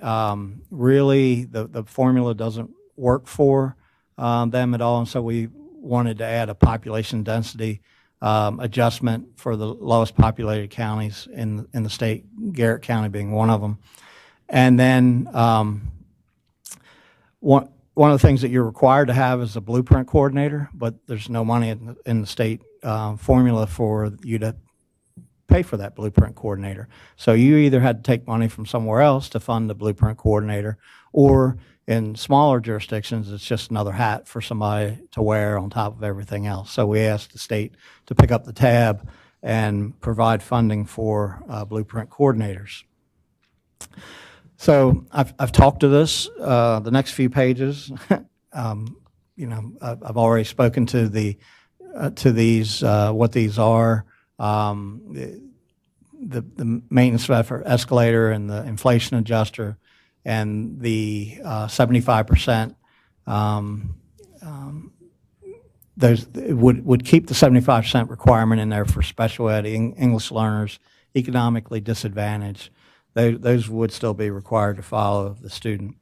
really the formula doesn't work for them at all, and so we wanted to add a population density adjustment for the lowest populated counties in the state, Garrett County being one of them. And then one of the things that you're required to have is a blueprint coordinator, but there's no money in the state formula for you to pay for that blueprint coordinator. So you either had to take money from somewhere else to fund the blueprint coordinator, or in smaller jurisdictions, it's just another hat for somebody to wear on top of everything else. So we asked the state to pick up the tab and provide funding for blueprint coordinators. So I've talked to this. The next few pages, you know, I've already spoken to these what these are. The maintenance effort escalator and the inflation adjuster and the 75%. Those would keep the 75% requirement in there for special ed, English learners, economically disadvantaged. Those would still be required to follow the student.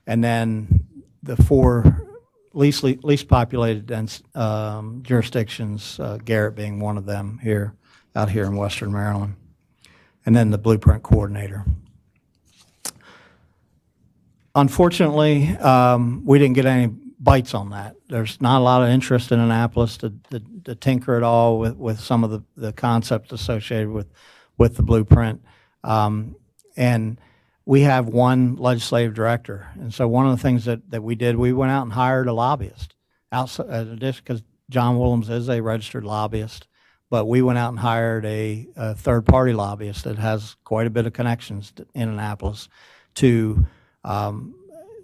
And then the 4 least populated jurisdictions, Garrett being one of them out here in Western Maryland. And then the blueprint coordinator. Unfortunately, we didn't get any bites on that. There's not a lot of interest in Annapolis to tinker at all with some of the concepts associated with the blueprint. And we have one legislative director. And so one of the things that we did, we went out and hired a lobbyist outside, because John Willems is a registered lobbyist, but we went out and hired a third-party lobbyist that has quite a bit of connections in Annapolis to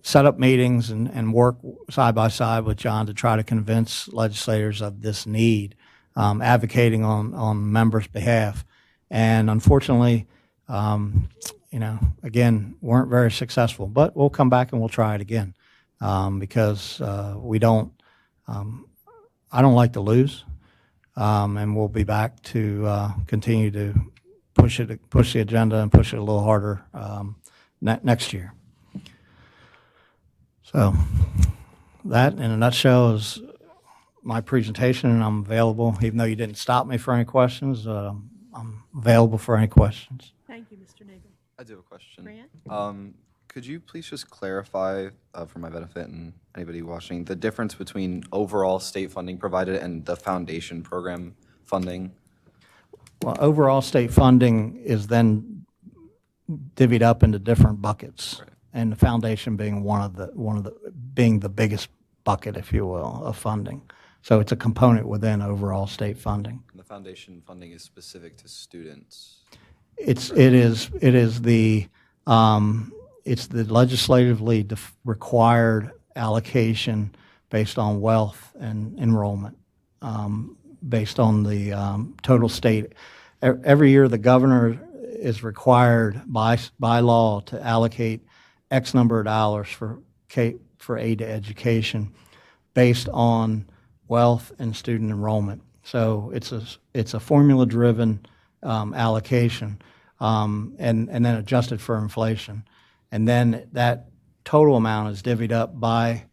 set up meetings and work side by side with John to try to convince legislators of this need, advocating on members' behalf. And unfortunately, you know, again, weren't very successful, but we'll come back and we'll try it again, because we don't, I don't like to lose, and we'll be back to continue to push the agenda and push it a little harder next year. So that, in a nutshell, is my presentation, and I'm available, even though you didn't stop me for any questions, I'm available for any questions. Thank you, Mr. Nagel. I do have a question. Grant? Could you please just clarify, for my benefit and anybody watching, the difference between overall state funding provided and the foundation program funding? Well, overall state funding is then divvied up into different buckets, right, and the foundation being being the biggest bucket, if you will, of funding. So it's a component within overall state funding. And the foundation funding is specific to students. It is the legislatively required allocation based on wealth and enrollment, based on the total state. Every year, the governor is required by law to allocate X number of dollars for aid to education based on wealth and student enrollment. So it's a formula-driven allocation, and then adjusted for inflation. And then that total amount is divvied up by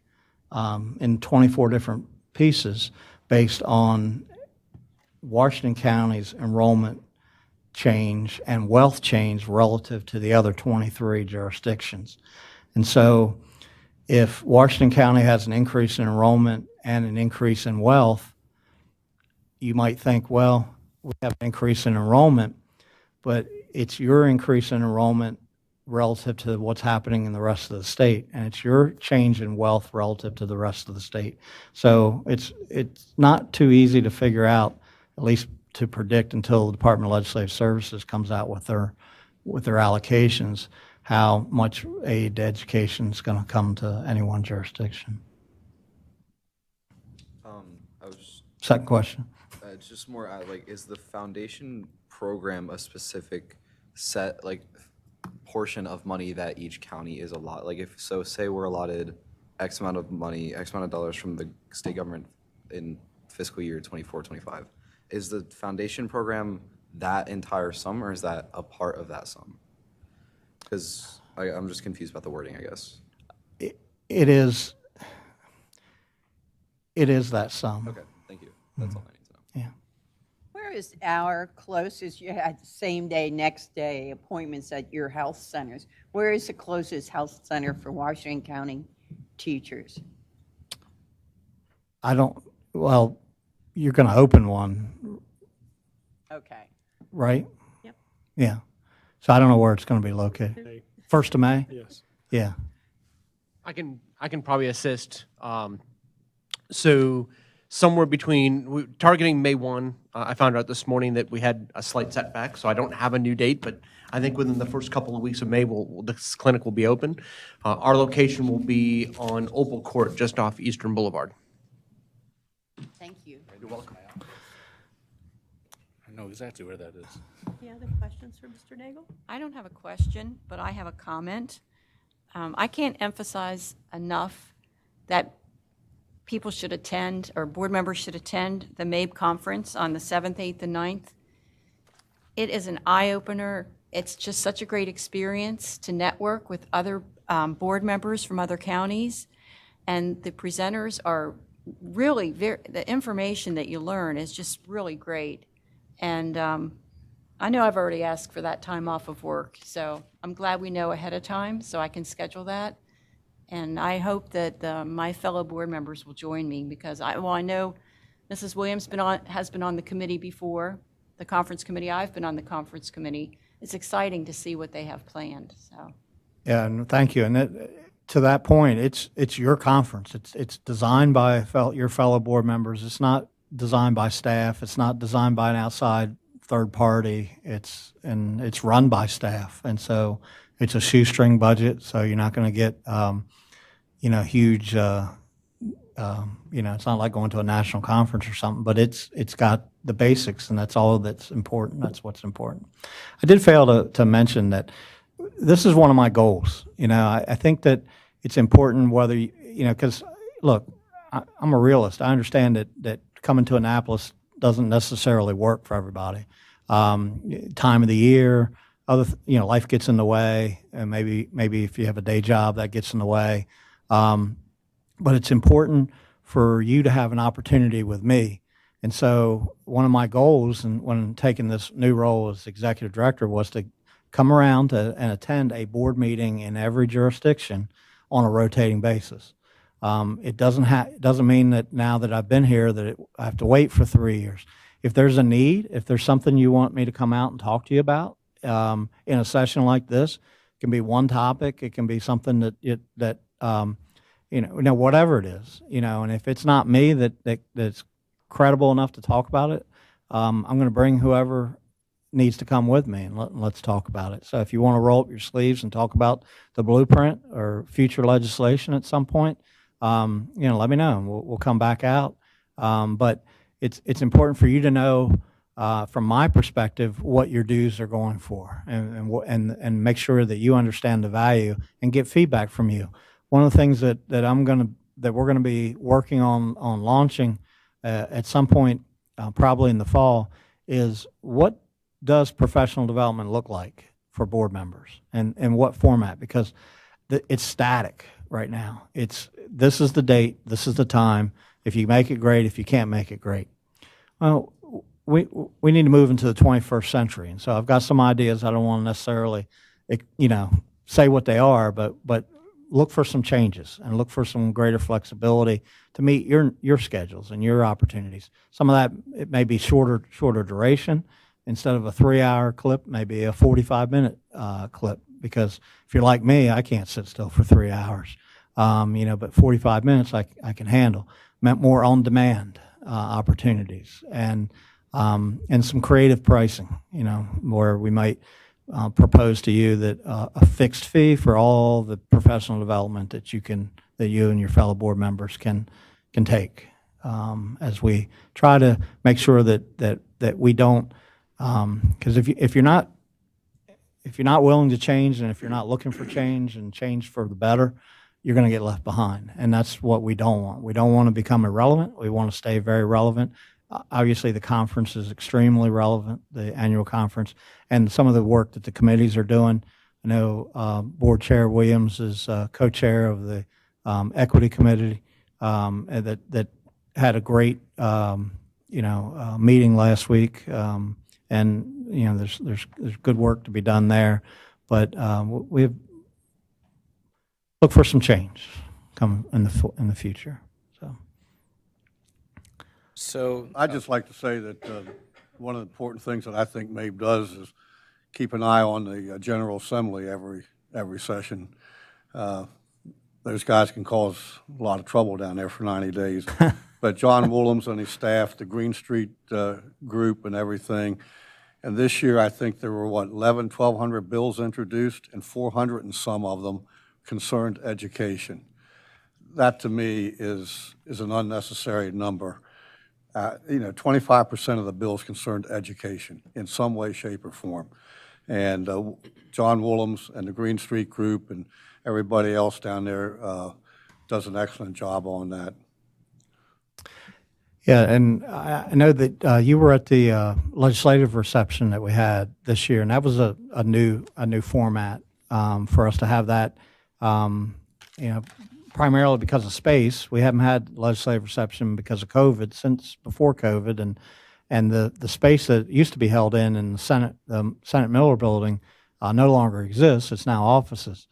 in 24 different pieces based on Washington County's enrollment change and wealth change relative to the other 23 jurisdictions. And so if Washington County has an increase in enrollment and an increase in wealth, you might think, well, we have an increase in enrollment, but it's your increase in enrollment relative to what's happening in the rest of the state, and it's your change in wealth relative to the rest of the state. So it's not too easy to figure out, at least to predict until the Department of Legislative Services comes out with their allocations, how much aid to education is going to come to any one jurisdiction. I was Second question. it's just more like, is the foundation program a specific set, like, portion of money that each county is allotted? Like, if so, say we're allotted X amount of money, X amount of dollars from the state government in fiscal year 24, 25. Is the foundation program that entire sum, or is that a part of that sum? Because I'm just confused about the wording, I guess. It is that sum. Okay, thank you. That's all I need to know. Yeah. Where is our closest, you had same day, next day appointments at your health centers? Where is the closest health center for Washington County teachers? Well, you're going to open one, Okay. right? Yep. Yeah. So I don't know where it's going to be located. 1st of May? Yes. Yeah. I can probably assist. So somewhere between, targeting May 1, I found out this morning that we had a slight setback, so I don't have a new date, but I think within the first couple of weeks of May, this clinic will be open. Our location will be on Opal Court, just off Eastern Boulevard. Thank you. You're welcome. I know exactly where that is. Any other questions for Mr. Nagel? I don't have a question, but I have a comment. I can't emphasize enough that people should attend, or board members should attend, the MABE conference on the 7th, 8th, and 9th. It is an eye-opener. It's just such a great experience to network with other board members from other counties. And the presenters are really, the information that you learn is just really great. And I know I've already asked for that time off of work, so I'm glad we know ahead of time so I can schedule that. And I hope that my fellow board members will join me because I know Mrs. Williams has been on the committee before, the conference committee. I've been on the conference committee. It's exciting to see what they have planned, so. Yeah, and thank you. And to that point, it's your conference. It's designed by your fellow board members. It's not designed by staff. It's not designed by an outside third party. It's run by staff. And so it's a shoestring budget, so you're not going to get, huge, it's not like going to a national conference or something, but it's got the basics, and that's all that's important. That's what's important. I did fail to mention that this is one of my goals. I think that it's important whether, because, look, I'm a realist. I understand that coming to Annapolis doesn't necessarily work for everybody. Time of the year, life gets in the way, and maybe if you have a day job, that gets in the way. But it's important for you to have an opportunity with me. And so one of my goals, and when taking this new role as executive director, was to come around and attend a board meeting in every jurisdiction on a rotating basis. It doesn't mean that now that I've been here that I have to wait for 3 years. If there's a need, if there's something you want me to come out and talk to you about in a session like this, it can be one topic, it can be something that whatever it is, and if it's not me that's credible enough to talk about it, I'm going to bring whoever needs to come with me, and let's talk about it. So if you want to roll up your sleeves and talk about the blueprint or future legislation at some point, let me know, and we'll come back out. But it's important for you to know, from my perspective, what your dues are going for, and make sure that you understand the value and get feedback from you. One of the things that we're gonna be working on launching at some point, probably in the fall, is what does professional development look like for board members, and what format? Because it's static right now. This is the date, this is the time. If you make it, great. If you can't make it, great. Well, we need to move into the 21st century. And so I've got some ideas. I don't want to necessarily, say what they are, but look for some changes and look for some greater flexibility to meet your schedules and your opportunities. Some of that, it may be shorter duration. Instead of a 3-hour clip, maybe a 45-minute clip. Because if you're like me, I can't sit still for 3 hours. But 45 minutes I can handle. Meant more on-demand opportunities and some creative pricing. Where we might propose to you that a fixed fee for all the professional development that you and your fellow board members can take, as we try to make sure that we don't. Because if you're not willing to change, and if you're not looking for change and change for the better, you're going to get left behind, and that's what we don't want. We don't want to become irrelevant. We want to stay very relevant. Obviously, the conference is extremely relevant, the annual conference, and some of the work that the committees are doing. I know Board Chair Williams is co-chair of the Equity Committee that had a great meeting last week. And there's good work to be done there, but we look for some change come in the future. So I'd just like to say that one of the important things that I think MABE does is keep an eye on the General Assembly every session. Those guys can cause a lot of trouble down there for 90 days. But John Woolhams and his staff, the Green Street group and everything. And this year, I think there were, 1,200 bills introduced, and 400 and some of them concerned education. That, to me, is an unnecessary number. 25% of the bills concerned education in some way, shape, or form. And John Woolhams and the Green Street group and everybody else down there does an excellent job on that. Yeah, and I know that you were at the legislative reception that we had this year, and that was a new format for us to have that. Primarily because of space. We haven't had legislative reception because of COVID since before COVID, and the space that used to be held in the Senate Miller Building no longer exists. It's now offices.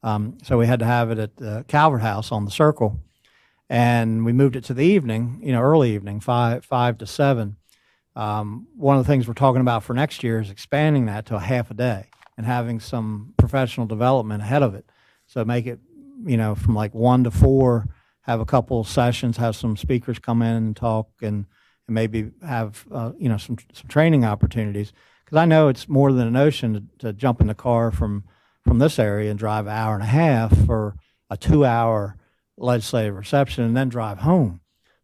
So we had to have it at the Calvert House on the Circle. And we moved it to the evening, early evening, 5 to 7. One of the things we're talking about for next year is expanding that to a half a day and having some professional development ahead of it. So make it, from like 1 to 4, have a couple of sessions, have some speakers come in and talk, and maybe have, some training opportunities. Because I know it's more than a notion to jump in the car from this area and drive an hour and a half for a 2-hour legislative reception and then drive home.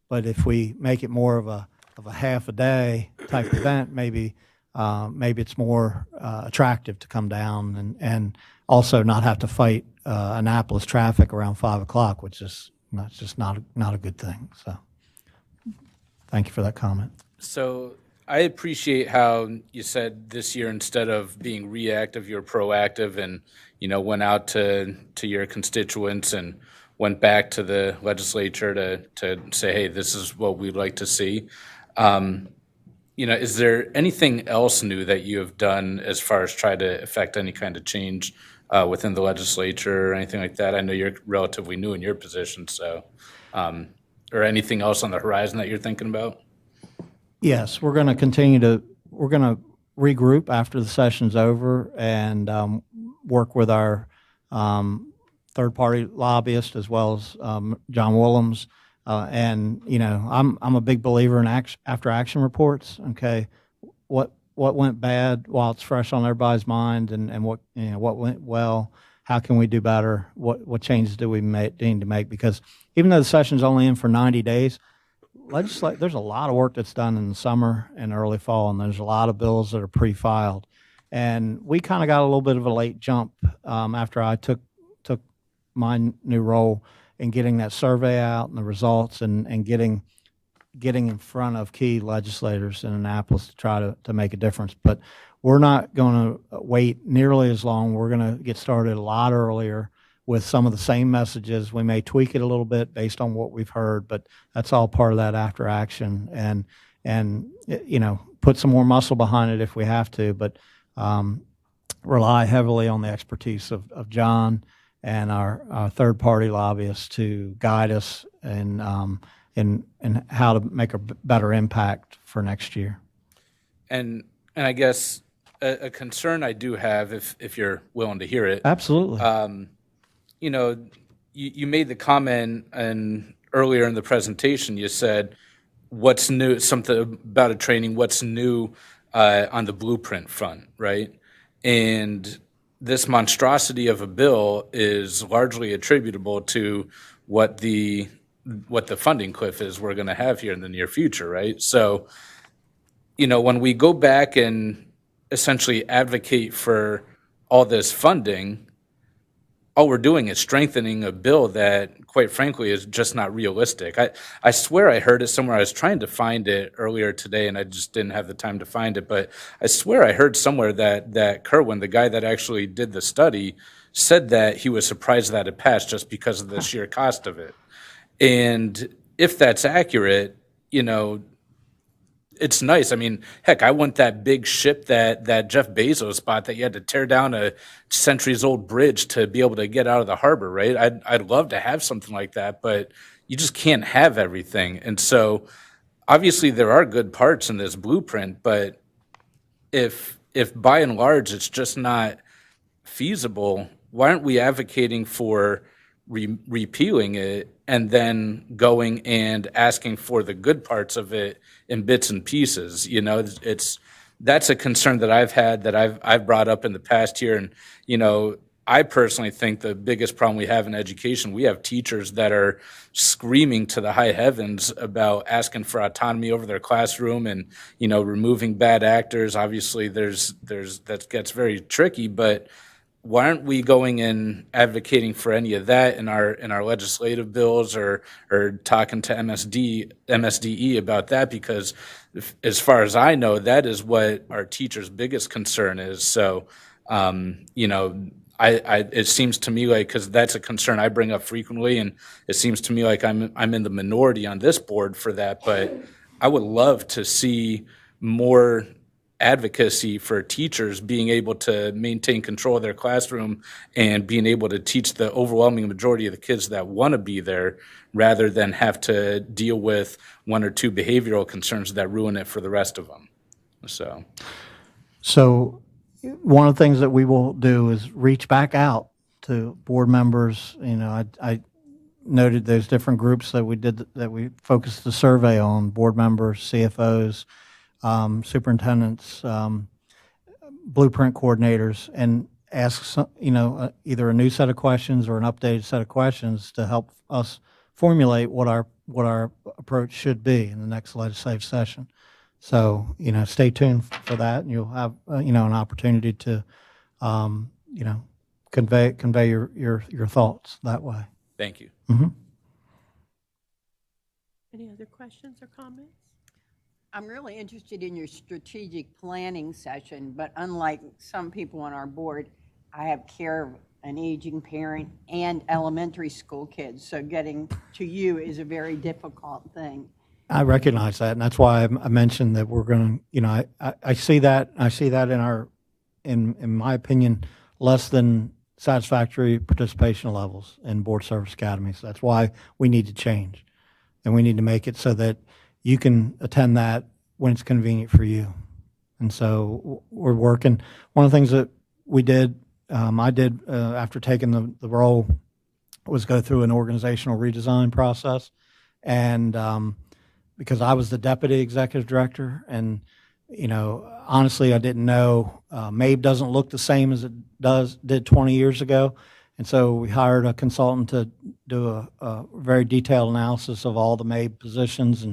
But if we make it more of a half a day type event, maybe it's more attractive to come down and also not have to fight Annapolis traffic around 5 o'clock, which is just not a good thing. So thank you for that comment. So I appreciate how you said this year, instead of being reactive, you're proactive and, went out to your constituents and went back to the legislature to say, hey, this is what we'd like to see. Is there anything else new that you have done as far as try to affect any kind of change within the legislature or anything like that? I know you're relatively new in your position, so, or anything else on the horizon that you're thinking about? Yes, we're going to regroup after the session's over and work with our third-party lobbyist as well as John Woolhams. I'm a big believer in after-action reports. Okay, what went bad while it's fresh on everybody's mind, and what went well. How can we do better? What changes do we need to make? Because even though the session's only in for 90 days, there's a lot of work that's done in the summer and early fall, and there's a lot of bills that are pre-filed. And we kind of got a little bit of a late jump after I took my new role in getting that survey out and the results and getting in front of key legislators in Annapolis to try to make a difference. But we're not going to wait nearly as long. We're going to get started a lot earlier with some of the same messages. We may tweak it a little bit based on what we've heard, but that's all part of that after action. And put some more muscle behind it if we have to, but rely heavily on the expertise of John and our third-party lobbyists to guide us in how to make a better impact for next year. And I guess a concern I do have, if you're willing to hear it. Absolutely. You made the comment, and earlier in the presentation, you said, what's new, something about a training, what's new on the blueprint front, right? And this monstrosity of a bill is largely attributable to what the funding cliff is we're going to have here in the near future, right? So, when we go back and essentially advocate for all this funding, all we're doing is strengthening a bill that, quite frankly, is just not realistic. I swear I heard it somewhere. I was trying to find it earlier today, and I just didn't have the time to find it. But I swear I heard somewhere that Kerwin, the guy that actually did the study, said that he was surprised that it passed just because of the sheer cost of it. And if that's accurate, it's nice. I mean, heck, I want that big ship that Jeff Bezos bought that you had to tear down a centuries-old bridge to be able to get out of the harbor, right? I'd love to have something like that, but you just can't have everything. And so, obviously, there are good parts in this blueprint, but if by and large it's just not feasible, why aren't we advocating for repealing it and then going and asking for the good parts of it in bits and pieces? That's a concern that I've had, that I've brought up in the past here. And I personally think the biggest problem we have in education, we have teachers that are screaming to the high heavens about asking for autonomy over their classroom and removing bad actors. Obviously, there's that gets very tricky, but why aren't we going and advocating for any of that in our legislative bills or talking to MSDE about that? Because as far as I know, that is what our teachers' biggest concern is. So, it seems to me like, because that's a concern I bring up frequently, and it seems to me like I'm in the minority on this board for that. But I would love to see more advocacy for teachers being able to maintain control of their classroom and being able to teach the overwhelming majority of the kids that want to be there, rather than have to deal with one or two behavioral concerns that ruin it for the rest of them. So one of the things that we will do is reach back out to board members. I noted those different groups that we focused the survey on: board members, CFOs, superintendents, blueprint coordinators, and ask either a new set of questions or an updated set of questions to help us formulate what our approach should be in the next legislative session. So stay tuned for that, and you'll have an opportunity to convey your thoughts that way. Thank you. Mm-hmm. Any other questions or comments? I'm really interested in your strategic planning session, but unlike some people on our board, I have care of an aging parent and elementary school kids, so getting to you is a very difficult thing. I recognize that, and that's why I mentioned that we're going to, I see that in my opinion, less than satisfactory participation levels in board service academies. That's why we need to change, and we need to make it so that you can attend that when it's convenient for you. And so we're working. One of the things that we did, I did after taking the role, was go through an organizational redesign process. And because I was the deputy executive director, and honestly, I didn't know MABE doesn't look the same as it did 20 years ago. And so we hired a consultant to do a very detailed analysis of all the MABE positions,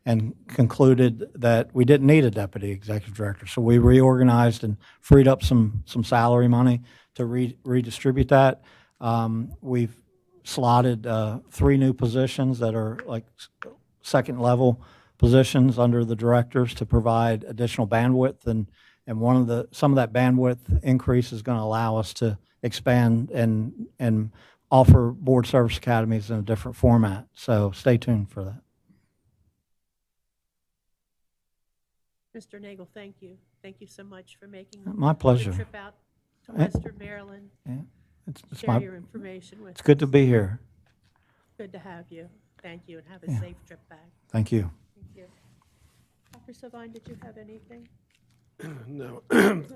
and concluded that we didn't need a deputy executive director. So we reorganized and freed up some salary money to redistribute that. We've slotted 3 new positions that are like second level positions under the directors to provide additional bandwidth, and some of that bandwidth increase is going to allow us to expand and offer board service academies in a different format. So stay tuned for that. Mr. Nagel, thank you. Thank you so much for making My pleasure. the trip out to Western Maryland. It's Share my, your information with us. it's good to be here. Good to have you. Thank you, and have a Yeah. safe trip back. Thank you. Thank you. Dr. Savine, did you have anything? No,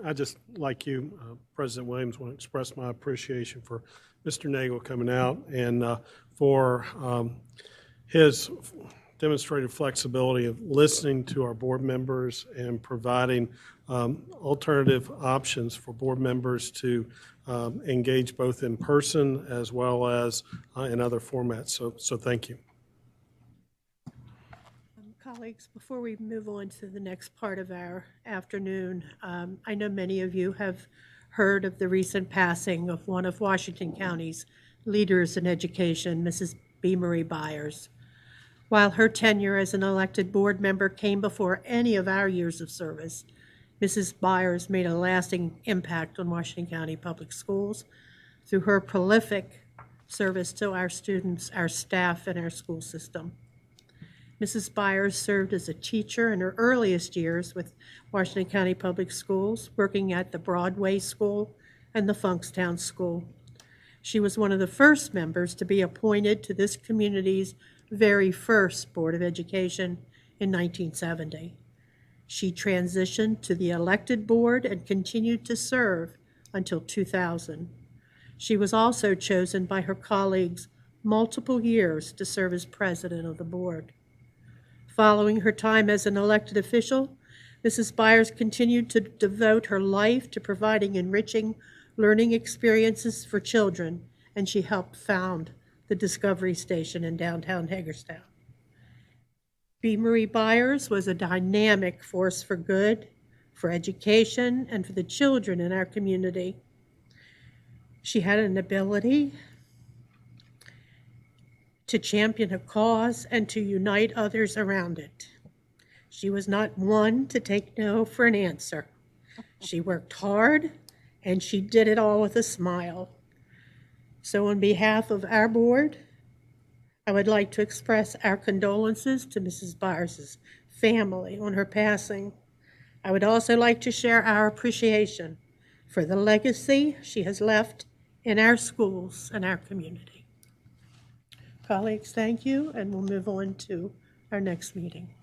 I just, like you, President Williams, want to express my appreciation for Mr. Nagel coming out and for his demonstrated flexibility of listening to our board members and providing alternative options for board members to engage both in person as well as in other formats. So thank you. Colleagues, before we move on to the next part of our afternoon, I know many of you have heard of the recent passing of one of Washington County's leaders in education, Mrs. B. Marie Byers. While her tenure as an elected board member came before any of our years of service, Mrs. Byers made a lasting impact on Washington County Public Schools through her prolific service to our students, our staff, and our school system. Mrs. Byers served as a teacher in her earliest years with Washington County Public Schools, working at the Broadway School and the Funkstown School. She was one of the first members to be appointed to this community's very first Board of Education in 1970. She transitioned to the elected board and continued to serve until 2000. She was also chosen by her colleagues multiple years to serve as president of the board. Following her time as an elected official, Mrs. Byers continued to devote her life to providing enriching learning experiences for children, and she helped found the Discovery Station in downtown Hagerstown. B. Marie Byers was a dynamic force for good, for education, and for the children in our community. She had an ability to champion a cause and to unite others around it. She was not one to take no for an answer. She worked hard, and she did it all with a smile. So on behalf of our board, I would like to express our condolences to Mrs. Byers' family on her passing. I would also like to share our appreciation for the legacy she has left in our schools and our community. Colleagues, thank you, and we'll move on to our next meeting.